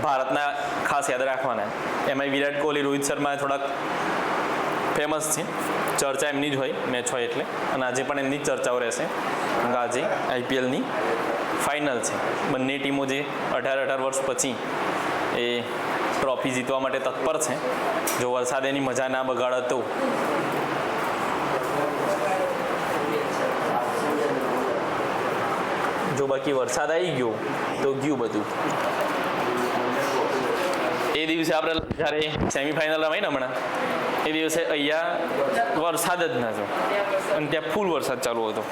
ભારતના ખાસ યાદ રાખવાના. એમાં વિરાટ કોહલી, રોહિત શર્મા થોડાક ફેમસ છે. ચર્ચા એમની જ હોય મેચ હોય એટલે, અને આજે પણ એમની જ ચર્ચાઓ રહેશે. આજે આઈપીએલની ફાઇનલ છે. બંને ટીમો જે 18 વર્ષ પછી એ ટ્રોફી જીતવા માટે તત્પર છે. જો વરસાદ એની મજા ના બગાડે તો. જો બાકી વરસાદ આવી ગયો તો ગયું બધું. એ દિવસે આપણે જ્યારે સેમિફાઇનલ રમાઈ ને હમણાં, એ દિવસે અહીંયા વરસાદ જ ના જો, અને ત્યાં ફૂલ વરસાદ ચાલુ હતો.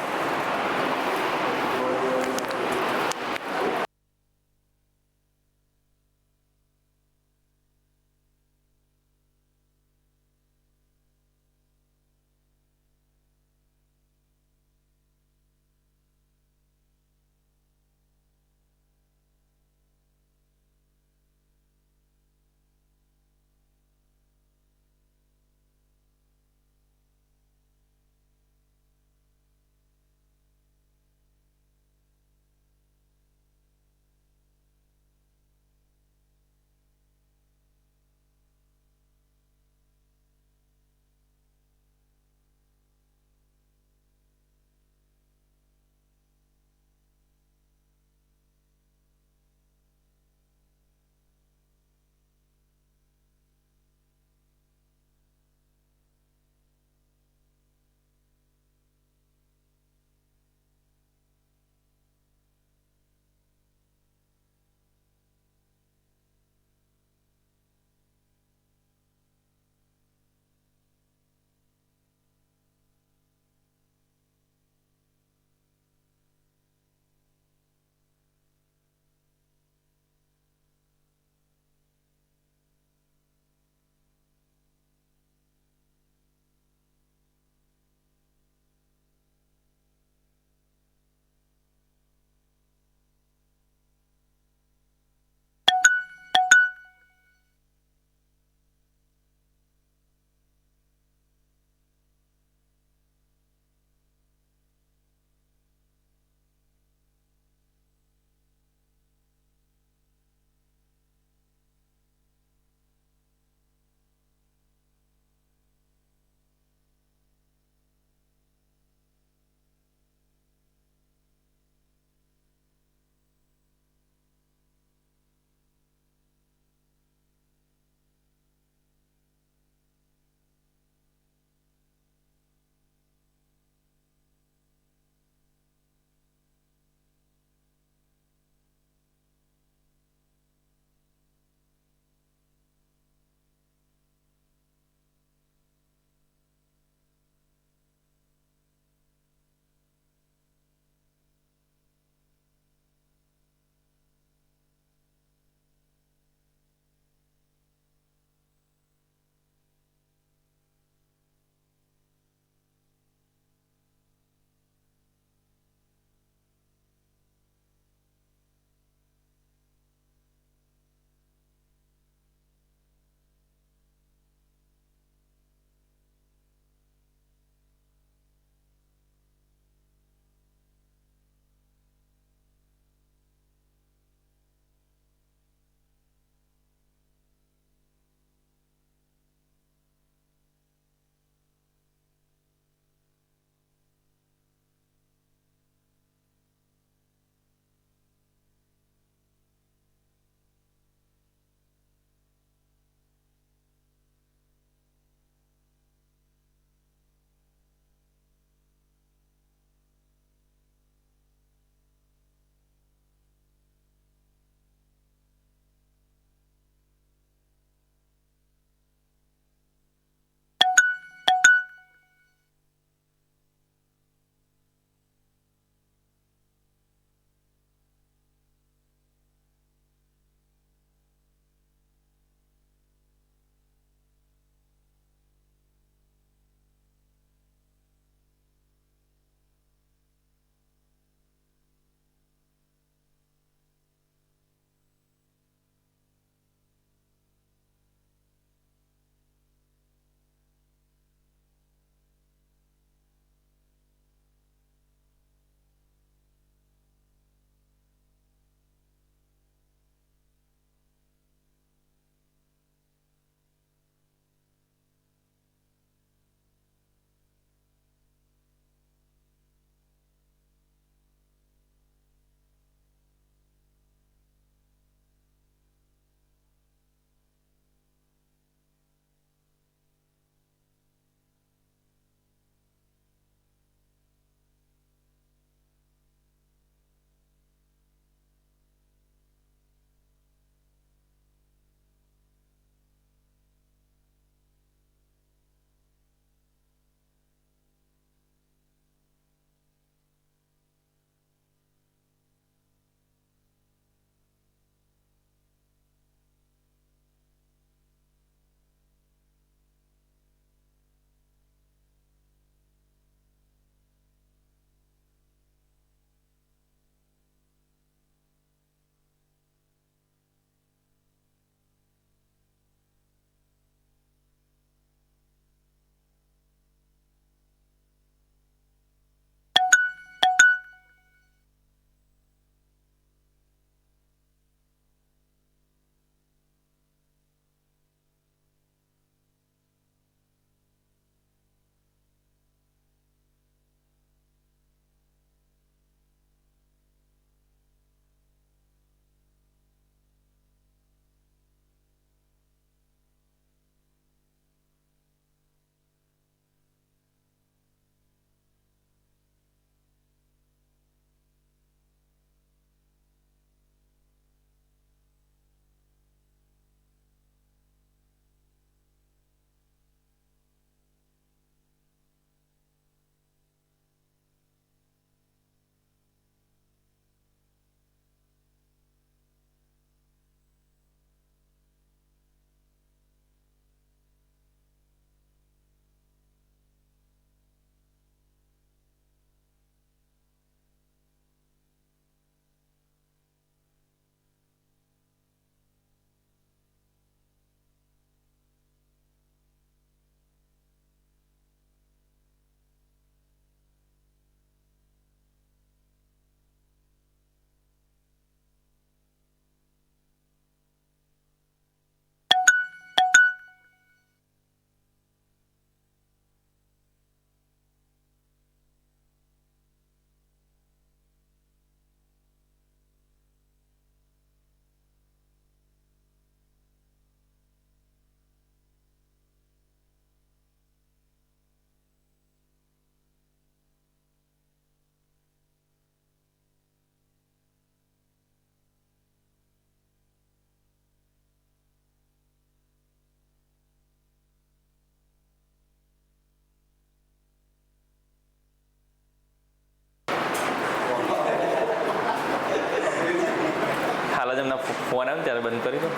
ફોન આવે ને ત્યારે બંધ કરી દો.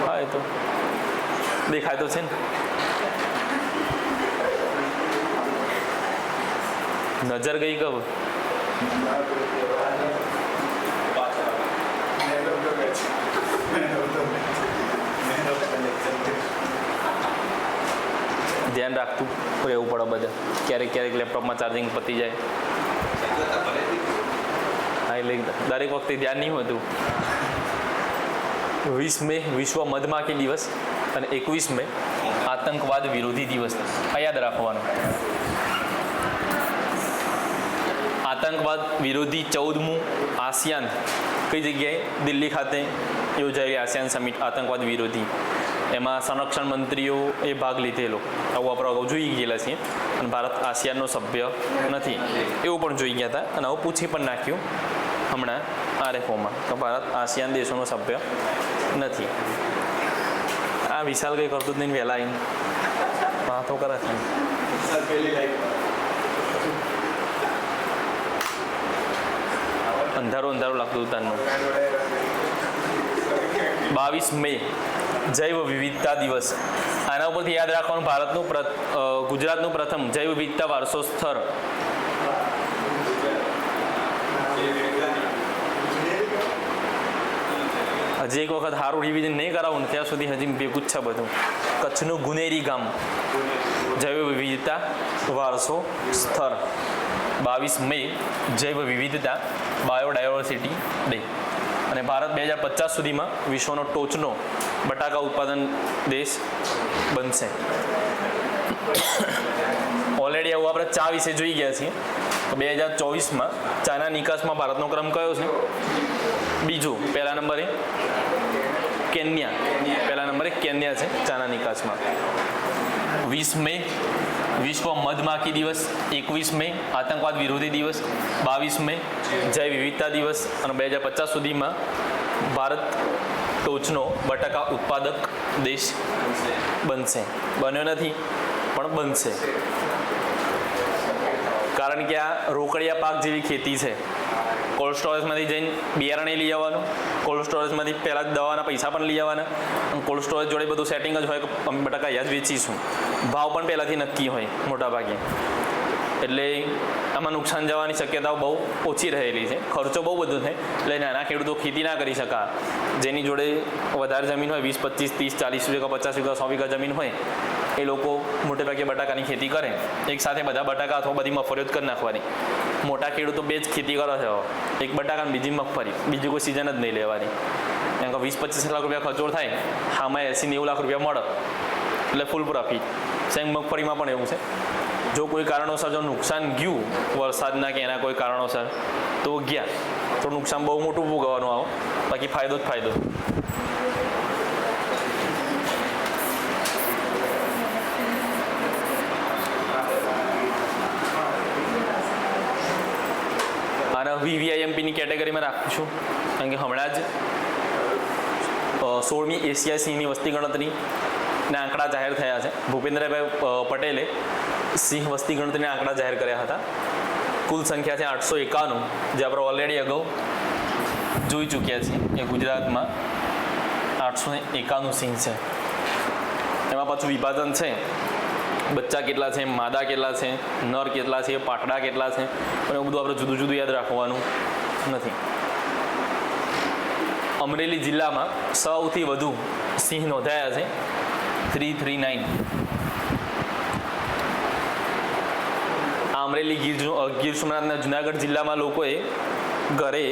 હા એ તો દેખાય તો છે ને. નજર ગઈ કબ? ધ્યાન રાખતું રહેવું પડે બધા. ક્યારેક ક્યારેક લેપટોપમાં ચાર્જિંગ પતી જાય. હા એટલે દરેક વખતે ધ્યાન નહીં હોતું. 20 મે વિશ્વ મધમાખી દિવસ અને 21 મે આતંકવાદ વિરોધી દિવસ. આ યાદ રાખવાનું. આતંકવાદ વિરોધી 14મું આસિયાન કઈ જગ્યાએ? દિલ્હી ખાતે યોજાયેલી આસિયાન સમિટ આતંકવાદ વિરોધી. એમાં સંરક્ષણ મંત્રીઓએ ભાગ લીધેલો. આવું આપણે અગાઉ જોઈ ગયેલા છીએ. અને ભારત આસિયાનનો સભ્ય નથી એવું પણ જોઈ ગયા હતા. અને આવું પૂછી પણ નાખ્યું હમણાં આરએફઓમાં તો ભારત આસિયાન દેશોનો સભ્ય નથી. આ વિશાલ કંઈ કરતું જ નહીં. વહેલા આવીને વાતો કરે છે. અંધારું લાગતું તારનું. 22 મે જૈવ વિવિધતા દિવસ. આના ઉપરથી યાદ રાખવાનું ભારતનું ગુજરાતનું પ્રથમ જૈવ વિવિધતા વારસો સ્થળ. હજી એક વખત સારું રિવિઝન નહીં કરાવું ને ત્યાં સુધી હજી ભેગું જ છે બધું. કચ્છનું ગુનેરી ગામ જૈવ વિવિધતા વારસો સ્થળ. 22 મે જૈવ વિવિધતા બાયોડાયવર્સિટી ડે. અને ભારત 2050 સુધીમાં વિશ્વનો ટોચનો બટાકા ઉત્પાદન દેશ બનશે. ઓલરેડી આવું આપણે ચા વિશે જોઈ ગયા છીએ. તો 2024માં ચાના નિકાસમાં ભારતનો ક્રમ કયો છે? બીજો. પહેલા નંબરે કેન્યા. પહેલા નંબરે કેન્યા છે ચાના નિકાસમાં. 20 મે વિશ્વ મધમાખી દિવસ. 21 મે આતંકવાદ વિરોધી દિવસ. 22 મે જૈવ વિવિધતા દિવસ. અને 2050 સુધીમાં ભારત ટોચનો બટાકા ઉત્પાદક દેશ બનશે. બન્યો નથી પણ બનશે. કારણ કે આ રોકડિયા પાક જેવી ખેતી છે. કોલ્ડ સ્ટોરેજમાંથી જઈને બિયારણે લઈ આવવાનું. કોલ્ડ સ્ટોરેજમાંથી પહેલાં દવાના પૈસા પણ લઈ આવવાના. અને કોલ્ડ સ્ટોરેજ જોડે બધું સેટિંગ જ હોય કે અમે બટાકા અહીંયા જ વેચીશું. ભાવ પણ પહેલાંથી નક્કી હોય મોટાભાગે. એટલે આમાં નુકસાન જવાની શક્યતાઓ બહુ ઓછી રહેલી છે. ખર્ચો બહુ બધો થાય. એટલે નાના ખેડૂતો ખેતી ના કરી શકા. જેની જોડે વધારે જમીન હોય 20, 25, 30, 40 વીઘા, 50 વીઘા, 100 વીઘા જમીન હોય એ લોકો મોટેભાગે બટાકાની ખેતી કરે. એક સાથે બધા બટાકા અથવા બધી મગફળીઓ જ કરી નાખવાની. મોટા ખેડૂતો બે જ ખેતી કરે છે. એક બટાકા બીજી મગફળી. બીજી કોઈ સિઝન જ નહીં લેવાની. કેમ કે 20-25 લાખ રૂપિયા ખર્ચો થાય. આમાં 80-90 લાખ રૂપિયા મળે એટલે ફૂલ પ્રોફિટ. સેમ મગફળીમાં પણ એવું છે. જો કોઈ કારણોસર જો નુકસાન ગયું વરસાદના કે એના કોઈ કારણોસર તો ગયા તો નુકસાન બહુ મોટું ભોગવવાનું આવો. બાકી ફાયદો જ ફાયદો. આને VVIMPની કેટેગરીમાં રાખું છું. કારણ કે હમણાં જ 16મી એશિયા સિંહની વસ્તી ગણતરીના આંકડા જાહેર થયા છે. ભૂપેન્દ્રભાઈ પટેલે સિંહ વસ્તી ગણતરીના આંકડા જાહેર કર્યા હતા. કુલ સંખ્યા છે 851, જે આપણે ઓલરેડી અગાઉ જોઈ ચૂક્યા છીએ કે ગુજરાતમાં 851 સિંહ છે. એમાં પાછું વિભાજન છે. બચ્ચા કેટલા છે, માદા કેટલા છે, નર કેટલા છે, પાટડા કેટલા છે, પણ એવું બધું આપણે જુદું જુદું યાદ રાખવાનું નથી. અમરેલી જિલ્લામાં સૌથી વધુ સિંહ નોંધાયા છે 339. આ અમરેલી ગીર સોમનાથના જુનાગઢ જિલ્લામાં લોકોએ ઘરે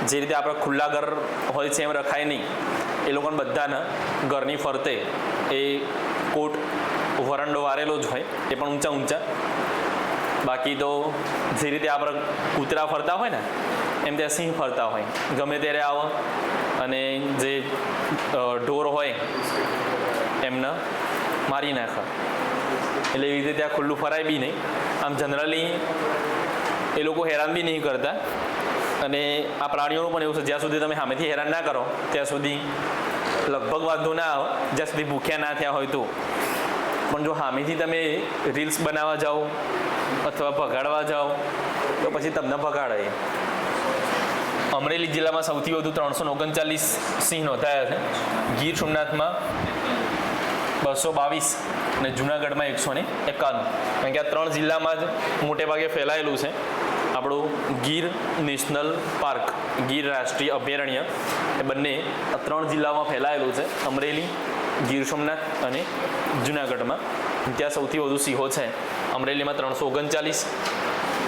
જે રીતે આપણે ખુલ્લા ઘર હોય છે એમ રખાય નહીં. એ લોકોને બધાના ઘરની ફરતે એ કોટ વરંડો વારેલો જ હોય, એ પણ ઊંચા ઊંચા. બાકી તો જે રીતે આપણે કૂતરા ફરતા હોય ને એમ ત્યાં સિંહ ફરતા હોય. ગમે ત્યારે આવો અને જે ઢોર હોય એમને મારી નાખે. એટલે એવી રીતે ત્યાં ખુલ્લું ફરાય બી નહીં. આમ જનરલી એ લોકો હેરાન બી નહીં કરતા. અને આ પ્રાણીઓનું પણ એવું છે, જ્યાં સુધી તમે સામેથી હેરાન ના કરો ત્યાં સુધી લગભગ વાંધો ના આવે, જ્યાં સુધી ભૂખ્યા ના થયા હોય તો. પણ જો સામેથી તમે રીલ્સ બનાવવા જાઓ અથવા ભગાડવા જાઓ તો પછી તમને ભગાડે. અમરેલી જિલ્લામાં સૌથી વધુ 339 સિંહ નોંધાયા છે. ગીર સોમનાથમાં 222 અને જુનાગઢમાં 151. કારણ કે આ 3 જિલ્લામાં જ મોટે ભાગે ફેલાયેલું છે આપણું ગીર નેશનલ પાર્ક, ગીર રાષ્ટ્રીય અભયારણ્ય. એ બંને આ 3 જિલ્લામાં ફેલાયેલું છે, અમરેલી, ગીર સોમનાથ અને જુનાગઢમાં. ત્યાં સૌથી વધુ સિંહો છે. અમરેલીમાં 339.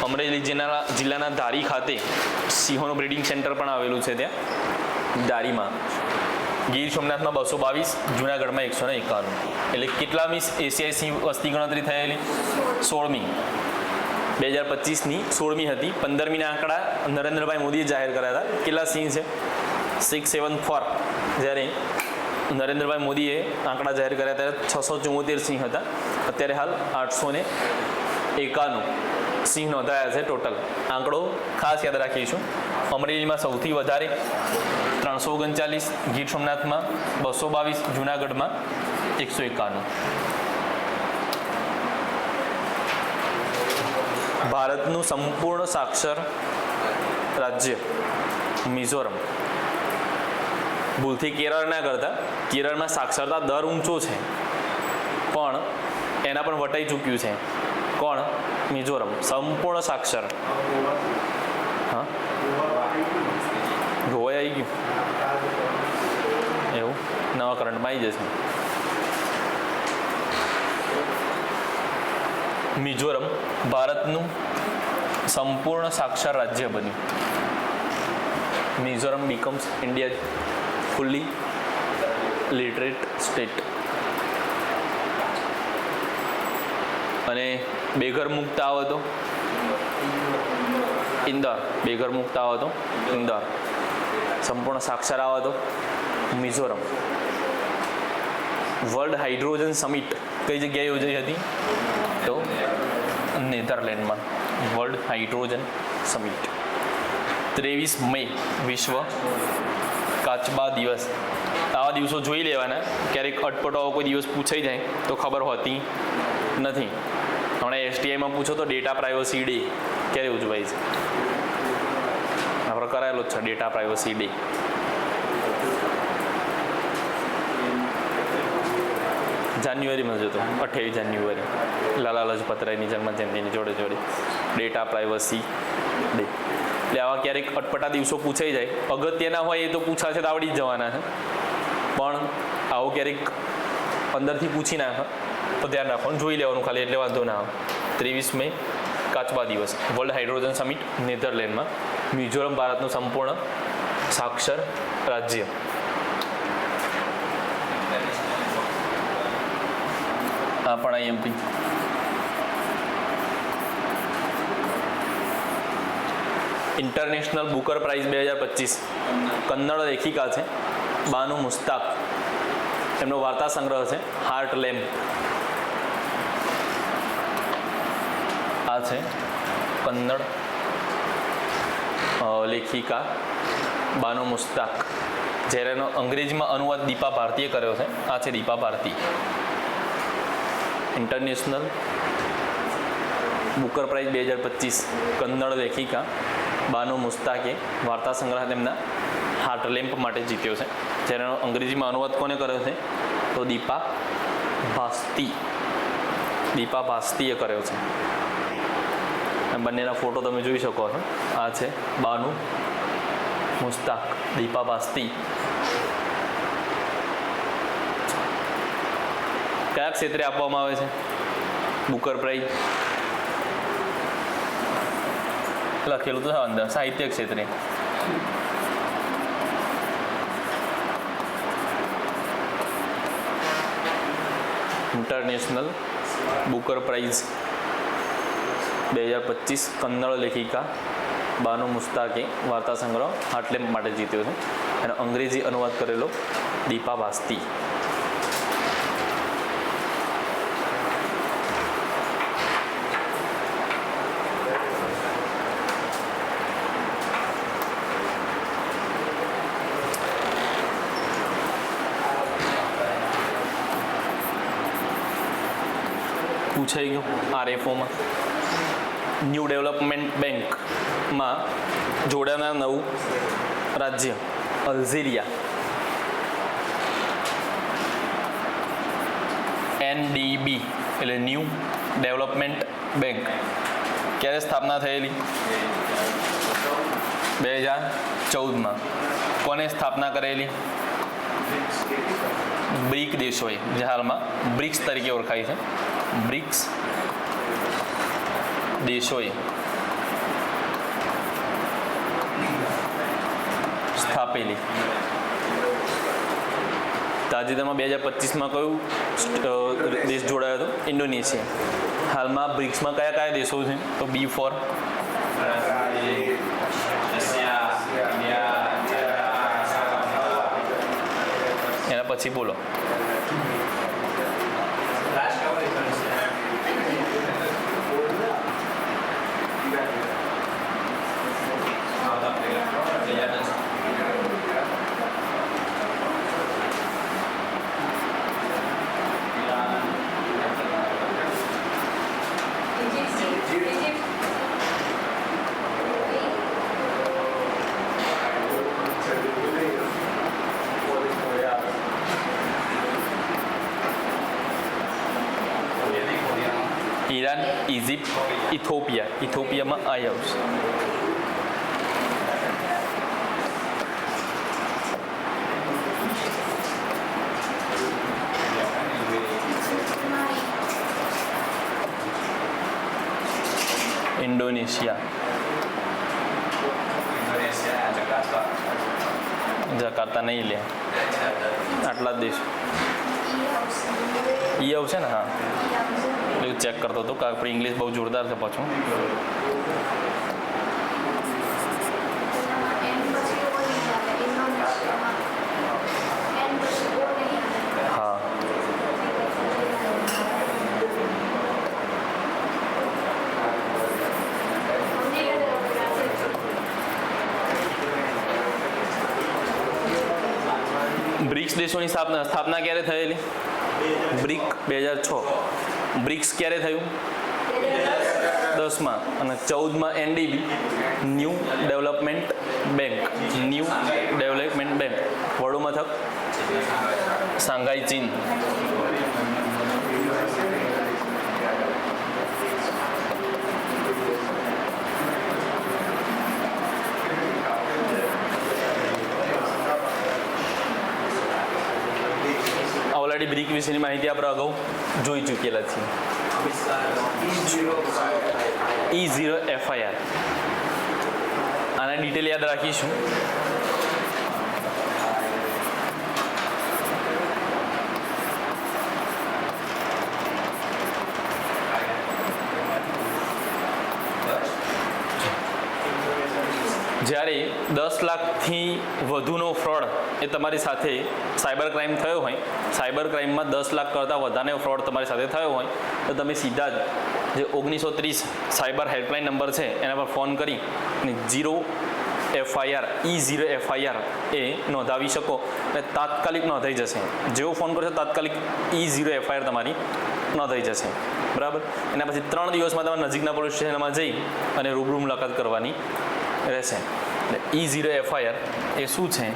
અમરેલી જિલ્લાના ધારી ખાતે સિંહોનું બ્રીડિંગ સેન્ટર પણ આવેલું છે ત્યાં ધારીમાં. ગીર સોમનાથમાં 222, જુનાગઢમાં 151. એટલે કેટલામી એશિયાઈ સિંહ વસ્તી ગણતરી થયેલી? 16મી. 2025ની 16મી હતી. 15મીના આંકડા નરેન્દ્રભાઈ મોદીએ જાહેર કર્યા હતા. કેટલા સિંહ છે? 674. જ્યારે નરેન્દ્રભાઈ મોદીએ આંકડા જાહેર કર્યા ત્યારે 674 સિંહ હતા. અત્યારે હાલ 891 સિંહ નોંધાયા છે ટોટલ. આંકડો ખાસ યાદ રાખીશું. અમરેલીમાં સૌથી વધારે 339, ગીર સોમનાથમાં 222, જુનાગઢમાં 151. ભારતનું સંપૂર્ણ સાક્ષર રાજ્ય મિઝોરમ. ભૂલથી કેરળ ના કરતા. કેરળમાં સાક્ષરતા દર ઊંચો છે પણ એના પણ વટાઈ ચૂક્યું છે. કોણ? મિઝોરમ સંપૂર્ણ સાક્ષર. હા, ગોવા આવી ગયું એવું નવા કરંટમાં આવી જશે. મિઝોરમ ભારતનું સંપૂર્ણ સાક્ષર રાજ્ય બન્યું. Mizoram becomes India fully literate state. અને બેઘર મુક્ત આવો તો ઇન્દોર. બેઘર મુક્ત આવો તો ઇન્દોર. સંપૂર્ણ સાક્ષર આવો તો મિઝોરમ. વર્લ્ડ હાઇડ્રોજન સમિટ કઈ જગ્યાએ યોજાઈ હતી? તો નેધરલેન્ડમાં. World hydrogen summit. 23 મે વિશ્વ કાચબા દિવસ. આવા દિવસો જોઈ લેવાના. ક્યારેક અટપટો કોઈ દિવસ પૂછાઈ જાય તો ખબર હોતી નથી. હમણાં STIમાં પૂછો તો ડેટા પ્રાઇવસી ડે ક્યારે ઉજવાય છે? આપણે કરાયેલો જ છે ડેટા પ્રાઇવસી ડે. જાન્યુઆરીમાં જ હતો, 28 જાન્યુઆરી. લાલા લજપત રાયની જન્મજયંતિની જોડે જોડે ડેટા પ્રાઇવસી ડે. એટલે આવા ક્યારેક અટપટા દિવસો પૂછાઈ જાય. અગત્યના હોય એ તો પૂછાશે તો આવડી જ જવાના છે, પણ આવો ક્યારેક અંદરથી પૂછી નાખે તો ધ્યાન રાખવાનું, જોઈ લેવાનું ખાલી, એટલે વાંધો ના આવે. 23 મે કાચબા દિવસ. વર્લ્ડ હાઇડ્રોજન સમિટ નેધરલેન્ડમાં. મિઝોરમ ભારતનું સંપૂર્ણ સાક્ષર રાજ્ય. આ પણ IMP. International Booker prize 2025 Kannada લેખિકા છે બાનુ મુસ્તાક. એમનો વાર્તા સંગ્રહ છે હાર્ટ લેમ્પ. આ છે કન્નડ લેખિકા બાનુ મુસ્તાક. જ્યારે એનો અંગ્રેજીમાં અનુવાદ દીપા ભારતીએ કર્યો છે. આ છે Deepa Bharati. International Booker prize 2025 Kannada લેખિકા બાનુ મુસ્તાકે વાર્તા સંગ્રહ તેમના હાર્ટ લેમ્પ માટે જીત્યો છે. જ્યારે એનો અંગ્રેજીમાં અનુવાદ કોને કર્યો છે? તો દીપા ભાસ્તી. દીપા ભાસ્તીએ કર્યો છે. બંનેના ફોટો તમે જોઈ શકો છો. આ છે બાનુ મુસ્તાક, દીપા ભાસ્તી. કયા ક્ષેત્રે આપવામાં આવે છે બુકર પ્રાઇઝ? લખેલું તો અંદર સાહિત્ય ક્ષેત્રે. ઇન્ટરનેશનલ બુકર પ્રાઇઝ 2025 કન્નડ લેખિકા બાનુ મુસ્તાકે વાર્તા સંગ્રહ હાર્ટ લેમ્પ માટે જીત્યો છે. એનો અંગ્રેજી અનુવાદ કરેલો દીપા ભાસ્તી. પૂછાઈ ગયું RFOમાં. ન્યૂ ડેવલપમેન્ટ બેંકમાં જોડાનાર નવું રાજ્ય અલ્જેરિયા. NDB એટલે ન્યૂ ડેવલપમેન્ટ બેંક ક્યારે સ્થાપના થયેલી? 2014માં. કોને સ્થાપના કરેલી? બ્રિક દેશોએ, જે હાલમાં બ્રિક્સ તરીકે ઓળખાય છે. બ્રિક્સ દેશોએ સ્થાપેલી. તાજેતરમાં 2025માં કયું દેશ જોડાયો હતો? ઇન્ડોનેશિયા. હાલમાં બ્રિક્સમાં કયા કયા દેશો છે? તો B4 એના પછી બોલો. Iran, Egypt, Ethiopia. ઇથોપિયામાં આ આવશે. ઇન્ડોનેશિયા, જકાર્તા નહીં લે, આટલા જ દેશો. ઈ આવશે ને? હા, એવું ચેક કરતો હતો કે આપણે ઇંગ્લિશ બહુ જોરદાર છે પાછું. હા, બ્રિક્સ દેશોની સ્થાપના ક્યારે થયેલી? બ્રિક 2006. બ્રિક્સ ક્યારે થયું? 10માં. અને 14માં NDB new development bank. New development bank. વડો મથક સાંઘાઈ, ચીન. ઓલરેડી બ્રિક વિશેની માહિતી આપણે અગાઉ જોઈ ચૂકેલા છીએ. E0 FIR આના ડિટેલ યાદ રાખીશું. જ્યારે 10 લાખથી વધુનો ફ્રોડ એ તમારી સાથે સાયબર ક્રાઇમ થયો હોય, સાયબર ક્રાઇમમાં 10 લાખ કરતાં વધારે ફ્રોડ તમારી સાથે થયો હોય તો તમે સીધા જ જે 1930 સાયબર હેલ્પલાઇન નંબર છે એના પર ફોન કરી અને E0 FIR એ નોંધાવી શકો અને તાત્કાલિક નોંધાઈ જશે. જેવો ફોન કરશો તાત્કાલિક E0 FIR તમારી નોંધાઈ જશે. બરાબર. એના પછી 3 દિવસમાં તમારે નજીકના પોલીસ સ્ટેશનમાં જઈ અને રૂબરૂ મુલાકાત કરવાની રહેશે. E0 FIR એ શું છે?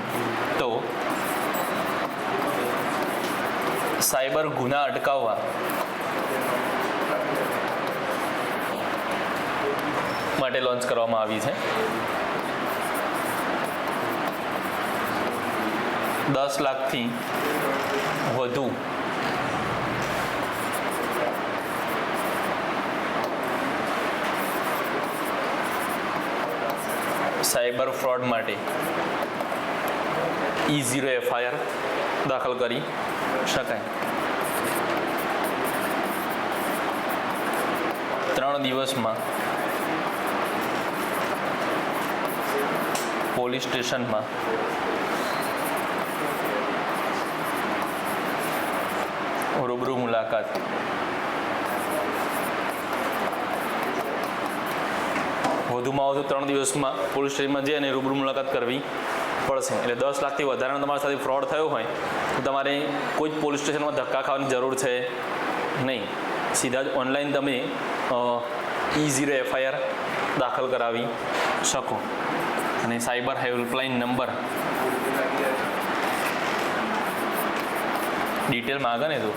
તો સાયબર ગુના અટકાવવા માટે લોન્ચ કરવામાં આવી છે. 10 લાખથી વધુ સાયબર ફ્રોડ માટે E0 FIR દાખલ કરી શકાય. 3 દિવસમાં પોલીસ સ્ટેશનમાં રૂબરૂ મુલાકાત. વધુમાં વધુ 3 દિવસમાં પોલીસ સ્ટેશનમાં જઈ અને રૂબરૂ મુલાકાત કરવી પડશે. એટલે 10 લાખથી વધારાનો તમારી સાથે ફ્રોડ થયો હોય તો તમારે કોઈ જ પોલીસ સ્ટેશનમાં ધક્કા ખાવાની જરૂર છે નહીં. સીધા જ ઓનલાઈન તમે E0 FIR દાખલ કરાવી શકો. અને સાયબર હેલ્પલાઇન નંબર ડિટેલ માગે ને તું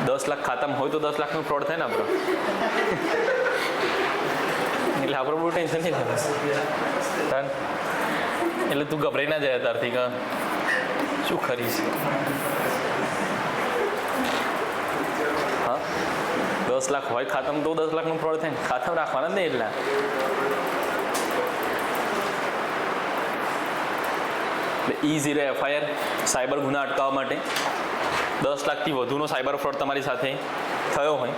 $10 લાખ ખાતામાં હોય તો 10 લાખનું ફ્રોડ થાય ને આપણો એટલે આપણે બહુ ટેન્શન નહીં થાય એટલે તું ગભરાઈ ના જાય તારથી કે શું ખરીશ. હા 10 લાખ હોય ખાતામાં તો 10 લાખનું ફ્રોડ થાય ને ખાતામાં રાખવાના જ નહીં એટલા. E0 FIR સાયબર ગુના અટકાવવા માટે 10 લાખથી વધુનો સાયબર ફ્રોડ તમારી સાથે થયો હોય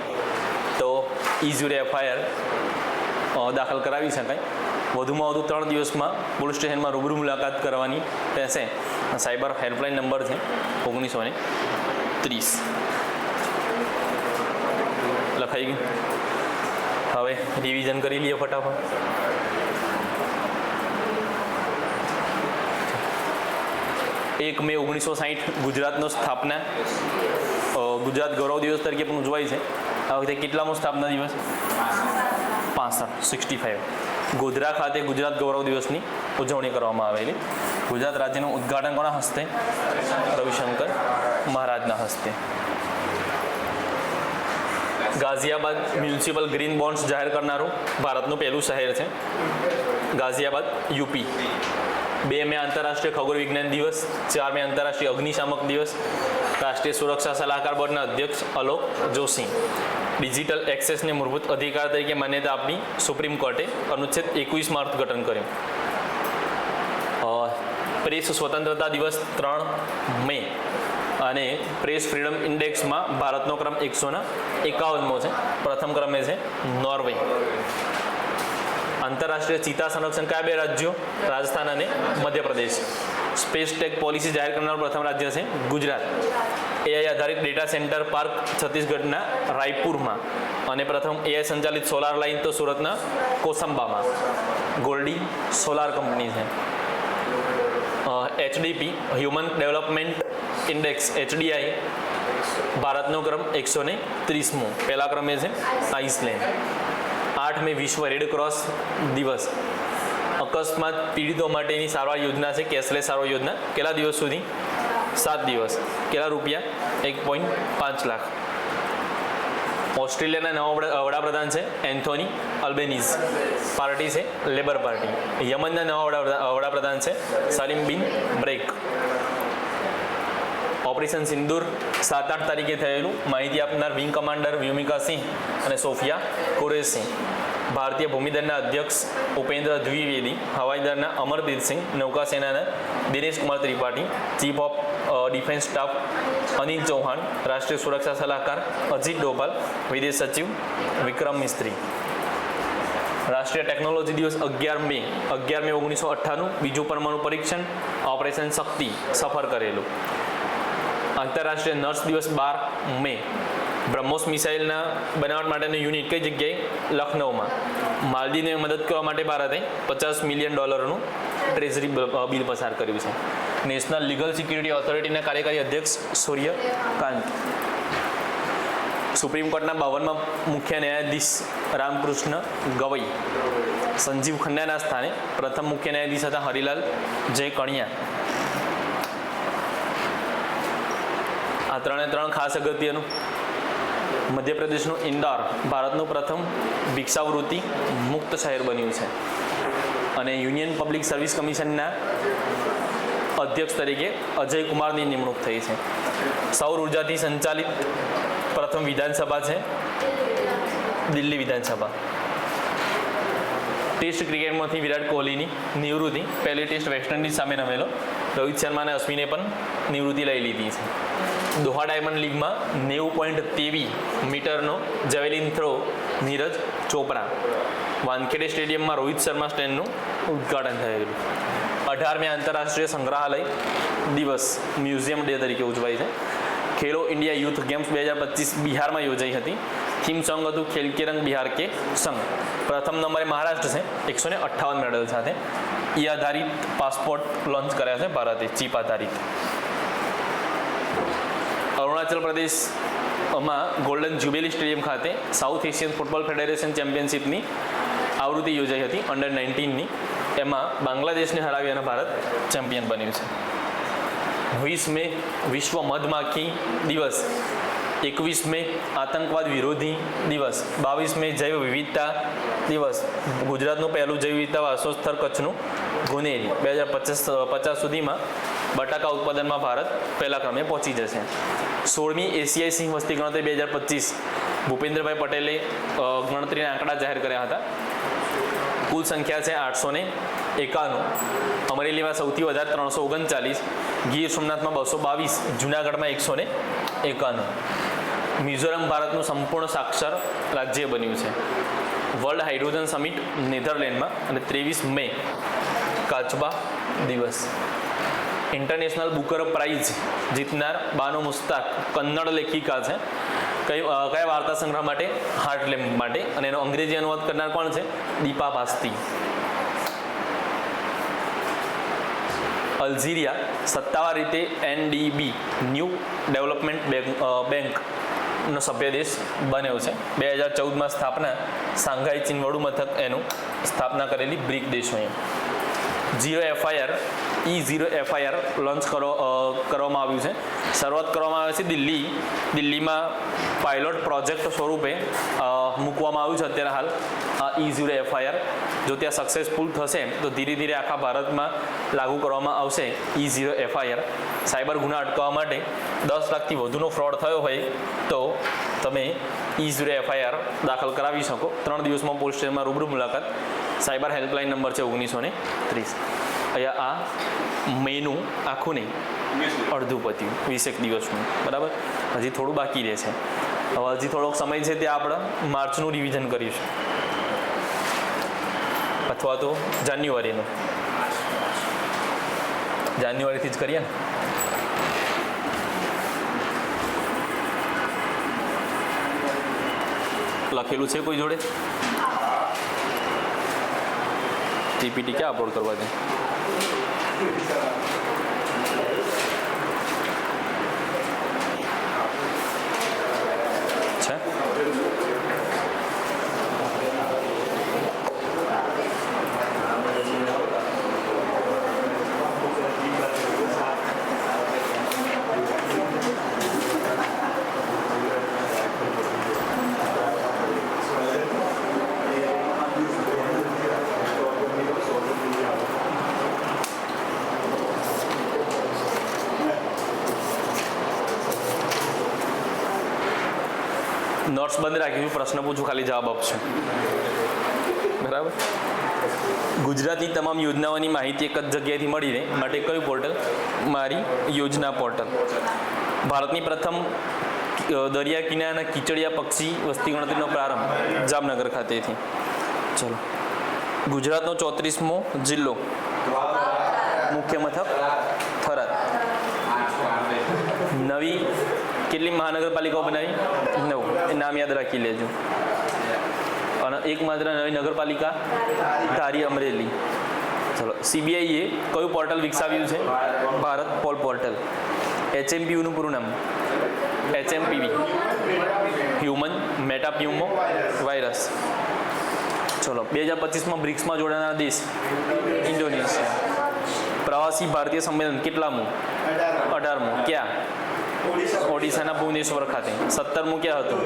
તો E0 FIR દાખલ કરાવી શકાય. વધુમાં વધુ 3 દિવસમાં પોલીસ સ્ટેશનમાં રૂબરૂ મુલાકાત કરવાની રહેશે. સાયબર હેલ્પલાઇન નંબર છે 1930. લખાઈ ગયું. હવે રિવિઝન કરી લઈએ ફટાફટ. એક મે 1960 ગુજરાતનો સ્થાપના ગુજરાત ગૌરવ દિવસ તરીકે પણ ઉજવાય છે. આ વખતે કેટલામો સ્થાપના દિવસ? 65. ગોધરા ખાતે ગુજરાત ગૌરવ દિવસની ઉજવણી કરવામાં આવેલી. ગુજરાત રાજ્યનું ઉદ્ઘાટન કોના હસ્તે? રવિશંકર મહારાજના હસ્તે. ગાઝિયાબાદ મ્યુનિસિપલ ગ્રીન બોન્ડ્સ જાહેર કરનારું ભારતનું પહેલું શહેર છે. ગાઝિયાબાદ યુપી. 2 મે આંતરરાષ્ટ્રીય ખગોળ વિજ્ઞાન દિવસ. 4 મે આંતરરાષ્ટ્રીય અગ્નિશામક દિવસ. રાષ્ટ્રીય સુરક્ષા સલાહકાર બોર્ડના અધ્યક્ષ અલોક જોશી. ડિજિટલ એક્સેસને મૂળભૂત અધિકાર તરીકે માન્યતા આપી સુપ્રીમ કોર્ટે અનુચ્છેદ 21 માં અર્થઘટન કર્યું. પ્રેસ સ્વતંત્રતા દિવસ 3 મે અને પ્રેસ ફ્રીડમ ઇન્ડેક્સમાં ભારતનો ક્રમ 151મો છે. પ્રથમ ક્રમે છે નોર્વે. આંતરરાષ્ટ્રીય ચિત્તા સંરક્ષણ કયા 2 રાજ્યો? રાજસ્થાન અને મધ્યપ્રદેશ. સ્પેસ ટેક પોલિસી જાહેર કરનાર પ્રથમ રાજ્ય છે ગુજરાત. AI આધારિત ડેટા સેન્ટર પાર્ક છત્તીસગઢના રાયપુરમાં અને પ્રથમ AI સંચાલિત સોલાર લાઇન તો સુરતના કોસંબામાં. ગોલ્ડી સોલાર કંપની છે. HDP human development index HDI ભારતનો ક્રમ 130મો. પહેલા ક્રમે છે આઇસલેન્ડ. 8 મે વિશ્વ રેડ ક્રોસ દિવસ. અકસ્માત પીડિતો માટેની સારવાર યોજના છે કેશલેસ સારવાર યોજના. કેટલા દિવસ સુધી? 7 દિવસ. કેટલા રૂપિયા? 1.5 લાખ. ઓસ્ટ્રેલિયાના નવા વડાપ્રધાન છે એન્થોની અલ્બેનીઝ. પાર્ટી છે લેબર પાર્ટી. યમનના નવા વડાપ્રધાન છે સલીમ બિન બ્રેક. ઓપરેશન સિંદૂર 7-8 તારીખે થયેલું. માહિતી આપનાર વિંગ કમાન્ડર વ્યોમિકા સિંહ અને સોફિયા કુરેશી. ભારતીય ભૂમિદળના અધ્યક્ષ ઉપેન્દ્ર દ્વિવેદી. હવાઈ દળના અમરદીપ સિંહ. નૌકાસેનાના Dinesh Kumar Tripathi. Chief of defence staff Anil Chauhan. રાષ્ટ્રીય સુરક્ષા સલાહકાર અજીત ડોભાલ. વિદેશ સચિવ વિક્રમ મિસ્ત્રી. રાષ્ટ્રીય ટેકનોલોજી દિવસ 11 મે 1998. બીજું પરમાણુ પરીક્ષણ ઓપરેશન શક્તિ સફળ કરેલું. આંતરરાષ્ટ્રીય નર્સ દિવસ 12 મે. બ્રહ્મોસ મિસાઇલના બનાવટ માટેનું યુનિટ કઈ જગ્યાએ? લખનૌમાં. માલદીવને મદદ કરવા માટે ભારતે $50 મિલિયન ટ્રેઝરી બિલ પસાર કર્યું છે. નેશનલ લીગલ સિક્યુરિટી ઓથોરિટીના કાર્યકારી અધ્યક્ષ સૂર્યકાંત. સુપ્રીમ કોર્ટના 52માં મુખ્ય ન્યાયાધીશ રામકૃષ્ણ ગવઈ. સંજીવ ખન્નાના સ્થાને પ્રથમ મુખ્ય ન્યાયાધીશ હતા હરિલાલ જય કણિયા. આ 3 ખાસ અગત્યનું. મધ્યપ્રદેશનું ઇન્દોર ભારતનું પ્રથમ ભિક્ષાવૃત્તિ મુક્ત શહેર બન્યું છે. અને યુનિયન પબ્લિક સર્વિસ કમિશનના અધ્યક્ષ તરીકે અજય કુમારની નિમણૂક થઈ છે. સૌર ઉર્જાથી સંચાલિત પ્રથમ વિધાનસભા છે દિલ્હી વિધાનસભા. ટેસ્ટ ક્રિકેટમાંથી વિરાટ કોહલીની નિવૃત્તિ. પહેલી ટેસ્ટ વેસ્ટ ઇન્ડિઝ સામે રમેલો. રોહિત શર્મા અને અશ્વિને પણ નિવૃત્તિ લઈ લીધી છે. દોહા ડાયમંડ લીગમાં 90.23 મીટરનો જેવેલિન થ્રો નીરજ ચોપરા. વાનખેડે સ્ટેડિયમમાં રોહિત શર્મા સ્ટેન્ડનું ઉદ્ઘાટન થયેલું. 18મી આંતરરાષ્ટ્રીય સંગ્રહાલય દિવસ મ્યુઝિયમ ડે તરીકે ઉજવાય છે. ખેલો ઇન્ડિયા યુથ ગેમ્સ 2025 બિહારમાં યોજાઈ હતી. થીમ સોંગ હતું ખેલ કે રંગ બિહાર કે સંગ. પ્રથમ નંબરે મહારાષ્ટ્ર છે 158 મેડલ સાથે. ઈ આધારિત પાસપોર્ટ લોન્ચ કર્યા છે ભારતે, ચીપ આધારિત. હિમાચલ પ્રદેશમાં ગોલ્ડન જ્યુબિલી સ્ટેડિયમ ખાતે સાઉથ એશિયન ફૂટબોલ ફેડરેશન ચેમ્પિયનશિપની આવૃત્તિ યોજાઈ હતી અંડર 19ની. એમાં બાંગ્લાદેશને હરાવી અને ભારત ચેમ્પિયન બન્યું છે. 20 મે વિશ્વ મધમાખી દિવસ, 21 મે આતંકવાદ વિરોધી દિવસ, 22 મે જૈવ વિવિધતા દિવસ, ગુજરાતનું પહેલું જૈવ વિવિધતા વારસો સ્થળ કચ્છનું ગુનેરી. 2050 સુધીમાં બટાકા ઉત્પાદનમાં ભારત પહેલા ક્રમે પહોંચી જશે. 16મી એશિયાઈ સિંહ વસ્તી ગણતરી 2025 ભૂપેન્દ્રભાઈ પટેલે ગણતરીના આંકડા જાહેર કર્યા હતા. કુલ સંખ્યા છે 891. અમરેલીમાં સૌથી વધારે 339, ગીર સોમનાથમાં 222, જુનાગઢમાં 151. મિઝોરમ ભારતનું સંપૂર્ણ સાક્ષર રાજ્ય બન્યું છે. વર્લ્ડ હાઇડ્રોજન સમિટ નેધરલેન્ડમાં અને 23 મે કાચબા દિવસ. ઇન્ટરનેશનલ બુકર પ્રાઇઝ જીતનાર બાનો મુસ્તાક કન્નડ લેખિકા છે. કયા વાર્તા સંગ્રહ માટે? હાર્ટ લેમ્પ માટે. અને એનો અંગ્રેજી અનુવાદ કરનાર કોણ છે? દીપા પાસ્તી. અલ્જીરિયા સત્તાવાર રીતે NDB ન્યૂ ડેવલપમેન્ટ બેંકનો સભ્ય દેશ બન્યો છે. 2014માં સ્થાપના, શાંઘાઈ ચીન વડું મથક એનું સ્થાપના કરેલી બ્રિક દેશોએ. E0 FIR લોન્ચ કરવામાં આવ્યું છે. શરૂઆત કરવામાં આવે છે દિલ્હીમાં પાયલોટ પ્રોજેક્ટ સ્વરૂપે મૂકવામાં આવ્યું છે અત્યારે હાલ આ E0 FIR. જો ત્યાં સક્સેસફુલ થશે તો ધીરે ધીરે આખા ભારતમાં લાગુ કરવામાં આવશે E0 FIR. સાયબર ગુના અટકાવવા માટે 10 લાખથી વધુનો ફ્રોડ થયો હોય તો તમે E0 FIR દાખલ કરાવી શકો. 3 દિવસમાં પોલીસ સ્ટેશનમાં રૂબરૂ મુલાકાત. સાયબર હેલ્પલાઇન નંબર છે 1930. અહીંયા આ મેનું આખું નહીં, અડધું પત્યું 20 દિવસનું, બરાબર. હજી થોડું બાકી રહે છે. હવે હજી થોડોક સમય છે ત્યાં આપણે માર્ચનું રિવિઝન કરીશું અથવા તો જાન્યુઆરીનું. જાન્યુઆરીથી જ કરીએ ને. લખેલું છે કોઈ જોડે? PPT ક્યાં અપલોડ કરવા છે? નોટ્સ બંધ રાખીશું, પ્રશ્ન પૂછું, ખાલી જવાબ આપશું, બરાબર. ગુજરાતની તમામ યોજનાઓની માહિતી એક જ જગ્યાએથી મળી રહે માટે કયું પોર્ટલ? મારી યોજના પોર્ટલ. ભારતની પ્રથમ દરિયા કિનારાના કીચડિયા પક્ષી વસ્તી ગણતરીનો પ્રારંભ જામનગર ખાતેથી. ચલો. ગુજરાતનો 34મો જિલ્લો, મુખ્ય મથક થરાદ. નવી કેટલી મહાનગરપાલિકાઓ બનાવી? 9. એ નામ યાદ રાખી લેજો. અને એકમાત્ર નવી નગરપાલિકા ધારી અમરેલી. ચલો. CBIએ કયું પોર્ટલ વિકસાવ્યું છે? Bharat pole portal. HMPUનું પૂરું નામ? HMPV, human metapneumovirus. ચલો. 2025માં બ્રિક્સમાં જોડાનાર દેશ ઇન્ડોનેશિયા. પ્રવાસી ભારતીય સંમેલન કેટલામું? 18મું. ક્યાં? ઓડિશાના ભુવનેશ્વર ખાતે. 17મું ક્યાં હતું?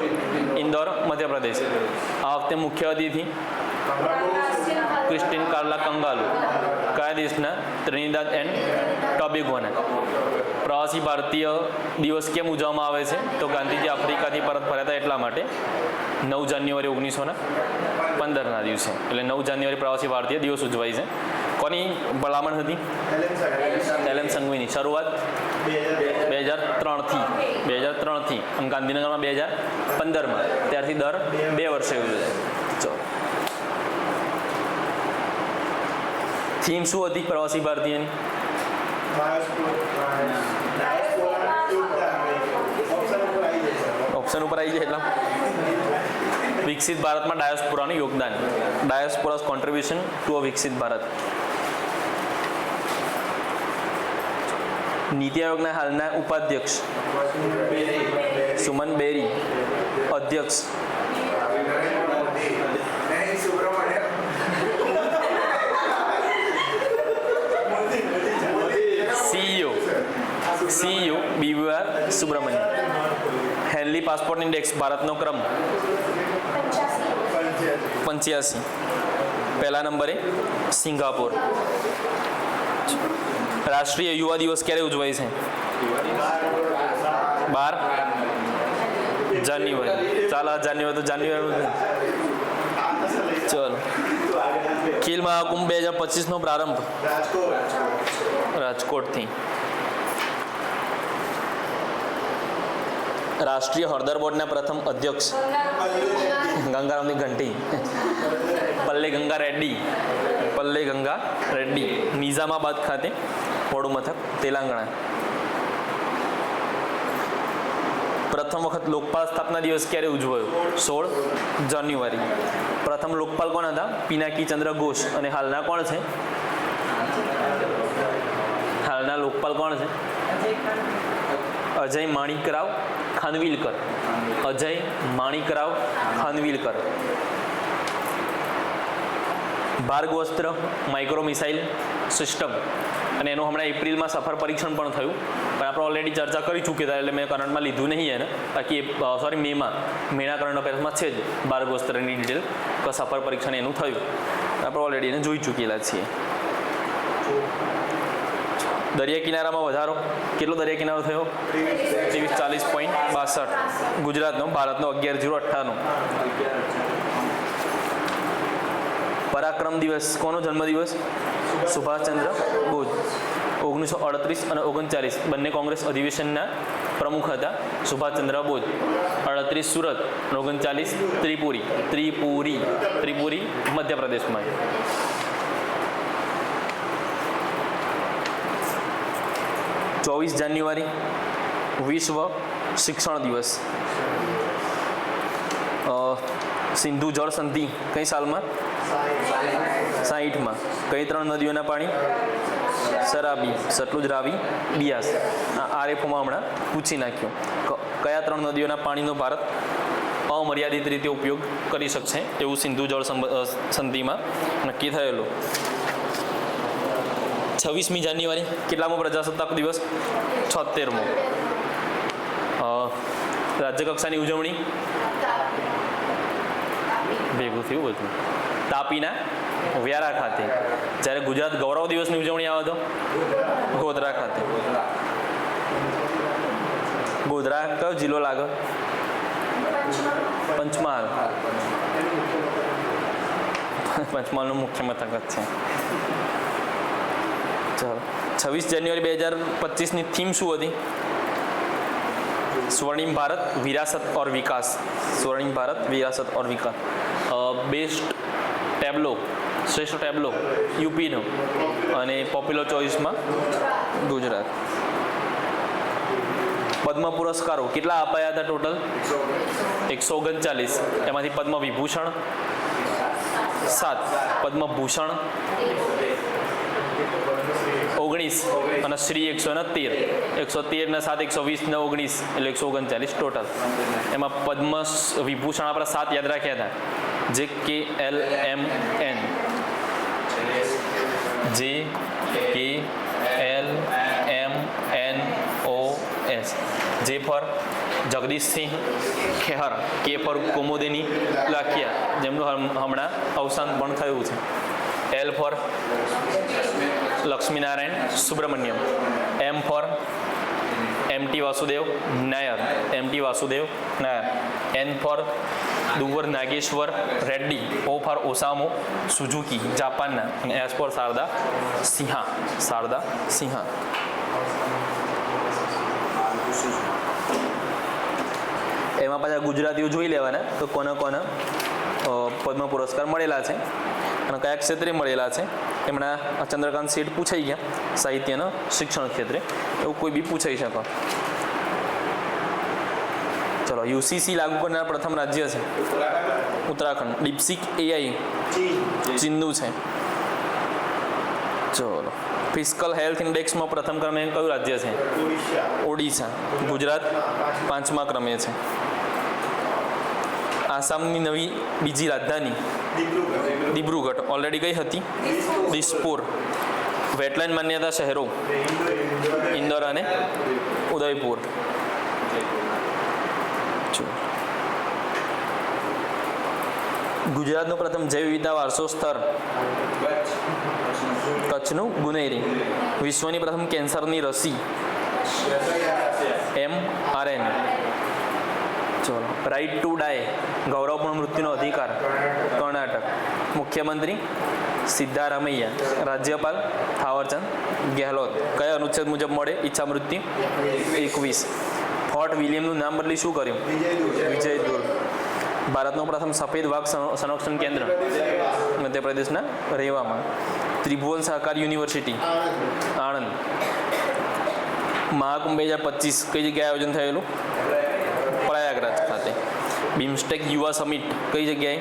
ઇન્દોર, મધ્યપ્રદેશ. આ વખતે મુખ્ય અતિથિ ક્રિસ્ટીન કાર્લા કંગાલુ. કયા દેશના? ત્રિનિદાદ એન્ડ ટોબેગોના. પ્રવાસી ભારતીય દિવસ કેમ ઉજવવામાં આવે છે? તો ગાંધીજી આફ્રિકાથી પરત ફર્યા હતા એટલા માટે. 9 જાન્યુઆરી 1915ના દિવસે, એટલે 9 જાન્યુઆરી પ્રવાસી ભારતીય દિવસ ઉજવાય છે. કોની ભલામણ હતી? LM સંઘવીની. શરૂઆત 2003થી અને ગાંધીનગરમાં 2015માં. ત્યારથી દર 2 વર્ષે યોજાય. ચલો. થીમ શું હતી પ્રવાસી ભારતીયની? ઓપ્શન ઉપર આવી જાય એટલા. વિકસિત ભારતમાં ડાયસ્પોરાનું યોગદાન. ડાયસ્પોરાસ કોન્ટ્રીબ્યુશન ટુ અ વિકસિત ભારત. નીતિ આયોગના હાલના ઉપાધ્યક્ષ સુમન બેરી. અધ્યક્ષ CEO BVR Subrahmanyam. Henley passport index ભારતનો ક્રમ 85. પહેલા નંબરે સિંગાપોર. રાષ્ટ્રીય યુવા દિવસ ક્યારે ઉજવાય છે? 12 જાન્યુઆરી. ચાલો જાન્યુઆરી તો જાન્યુઆરી. ચલો. ખેલ મહાકુંભ 2025 નો પ્રારંભ રાજકોટથી. રાષ્ટ્રીય હળદર બોર્ડના પ્રથમ અધ્યક્ષ ગંગારામની ઘંટી પલ્લે ગંગા રેડ્ડી. નિઝામાબાદ ખાતે વડું મથક તેલંગાણા. પ્રથમ વખત લોકપાલ સ્થાપના દિવસ ક્યારે ઉજવાયો? 16 જાન્યુઆરી. પ્રથમ લોકપાલ કોણ હતા? પિનાકી ચંદ્ર ઘોષ. અને હાલના કોણ છે? હાલના લોકપાલ કોણ છે? Ajay Manikrao Khanwilkar. Ajay Manikrao Khanwilkar. Bhargavastra micro missile system અને એનું હમણાં એપ્રિલમાં સફળ પરીક્ષણ પણ થયું, પણ આપણે ઓલરેડી ચર્ચા કરી ચૂક્યા હતા એટલે મેં કરંટમાં લીધું નહીં એને. બાકી મેના કરંટ અફેર્સમાં છે જ ભાર્ગવસ્ત્રની ડિટેલ કે સફળ પરીક્ષણ એનું થયું, આપણે ઓલરેડી એને જોઈ ચૂકેલા છીએ. દરિયા કિનારામાં વધારો. કેટલો દરિયા કિનારો થયો? 2340.62. ગુજરાતનો. ભારતનો 11/0/98. પરાક્રમ દિવસ કોનો જન્મદિવસ? સુભાષચંદ્ર બોઝ. 1938 અને 39 બંને કોંગ્રેસ અધિવેશનના પ્રમુખ હતા સુભાષચંદ્ર બોઝ. 38 સુરત અને 39 ત્રિપુરી મધ્યપ્રદેશમાં. ચોવીસ જાન્યુઆરી વિશ્વ શિક્ષણ દિવસ. સિંધુ જળ સંધિ કઈ સાલમાં? 60માં. કઈ 3 નદીઓના પાણી? શરાબી, સતલુજ, રાવી, બિયાસ. આરએફઓમાં હમણાં પૂછી નાખ્યું કયા 3 નદીઓના પાણીનો ભારત અમર્યાદિત રીતે ઉપયોગ કરી શકશે એવું સિંધુ જળ સંધિમાં નક્કી થયેલું. 26મી જાન્યુઆરી કેટલામો પ્રજાસત્તાક દિવસ? 76મો. રાજ્યકક્ષાની ઉજવણી ભેગું થયું બધું. તાપીના વ્યારા ખાતે. જ્યારે ગુજરાત ગૌરવ દિવસની ઉજવણી આવે તો ગોધરા ખાતે. ગોધરા કયો જિલ્લો લાગે? પંચમહાલ. પંચમહાલનું મુખ્ય મથક જ છે. ચાલો. 26 જાન્યુઆરી 2025ની થીમ શું હતી? સ્વર્ણિમ ભારત વિરાસત ઓર વિકાસ. સ્વર્ણિમ ભારત વિરાસત ઓર વિકાસ. બેસ્ટ ટેબ્લો, શ્રેષ્ઠ ટેબ્લો યુપીનો અને પોપ્યુલર ચોઇસમાં ગુજરાત. પદ્મ પુરસ્કારો કેટલા અપાયા હતા ટોટલ? 139. એમાંથી પદ્મ વિભૂષણ 7, પદ્મભૂષણ 19 અને શ્રી 113. 113 ને 7 120 ને 19 એટલે 139 ટોટલ. એમાં પદ્મ વિભૂષણ આપણે 7 યાદ રાખ્યા હતા. JKLMN. JKLMNOS. J for Jagdish Singh Khehar. K for Kumudini Lakhia જેમનું હમણાં અવસાન પણ થયું છે. L for Lakshminarayan Subramaniam. M for MT Vasudev Nair. N for Duvvuri Nageshwar Reddy. O for Osamu Suzuki જાપાનના. અને S ફોર શારદા સિંહા. એમાં પાછા ગુજરાતીઓ જોઈ લેવાના તો કોને પદ્મ પુરસ્કાર મળેલા છે અને કયા ક્ષેત્રે મળેલા છે. એમના ચંદ્રકાંત શેઠ પૂછાઈ ગયા સાહિત્યના શિક્ષણ ક્ષેત્રે, એવું કોઈ બી પૂછાઈ શકે. ચલો. UCC લાગુ કરનાર પ્રથમ રાજ્ય છે ઉત્તરાખંડ. ડીપસીક AI ચીનનું છે. ચલો. ફિસ્કલ હેલ્થ ઇન્ડેક્સમાં પ્રથમ ક્રમે કયું રાજ્ય છે? ઓડિશા. ગુજરાત 5મા ક્રમે છે. આસામની નવી બીજી રાજધાની? દિબ્રુગઢ. ઓલરેડી કઈ હતી? દિસપુર. વેટલેન્ડ માન્યતા શહેરો? ઇન્દોર અને ઉદયપુર. ગુજરાતનું પ્રથમ જૈવ વિવિધતા વારસો સ્થળ? કચ્છનું ગુનેરી. વિશ્વની પ્રથમ કેન્સરની રસી? mRNA. ચલો. રાઇટ ટુ ડાય, ગૌરવપૂર્ણ મૃત્યુનો અધિકાર? કર્ણાટક. મુખ્યમંત્રી? સિદ્ધારામૈયા. રાજ્યપાલ? થાવરચંદ ગેહલોત. કયા અનુચ્છેદ મુજબ મળે ઈચ્છા મૃત્યુ? 21. ફોર્ટ વિલિયમનું નામ બદલી શું કર્યું? વિજયદુર્ગ. ભારતનું પ્રથમ સફેદ વાઘ સંરક્ષણ કેન્દ્ર? મધ્યપ્રદેશના રેવામાં. ત્રિભુવન સહકાર યુનિવર્સિટી? આણંદ. મહાકુંભ 2025 કઈ જગ્યાએ આયોજન થયેલું? પ્રયાગરાજ ખાતે. બિમસ્ટેક યુવા સમિટ કઈ જગ્યાએ?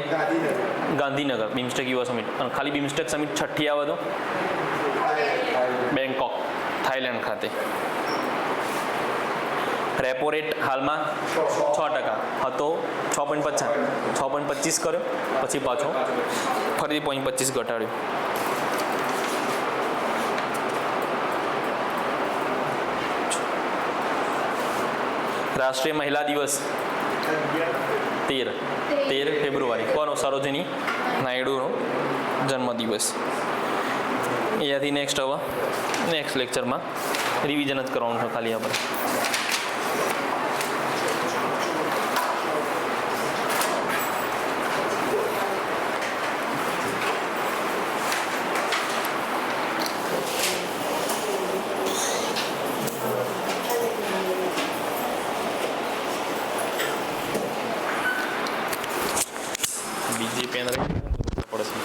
ગાંધીનગર. બિમસ્ટેક યુવા સમિટ. અને ખાલી બિમસ્ટેક સમિટ છઠ્ઠી આવે તો બેંકોક, થાઈલેન્ડ ખાતે. રેપો રેટ હાલમાં 6% હતો, 6.50, 6.25 કર્યો, પછી પાછો ફરી 0.25 ઘટાડ્યો. રાષ્ટ્રીય મહિલા દિવસ 13 ફેબ્રુઆરી. કોનો? સરોજિની નાયડુનો જન્મદિવસ. અહીંયાથી નેક્સ્ટ હવે નેક્સ્ટ લેક્ચરમાં રિવિઝન જ કરવાનું છે ખાલી આપણે. બીજી પેન પડશે.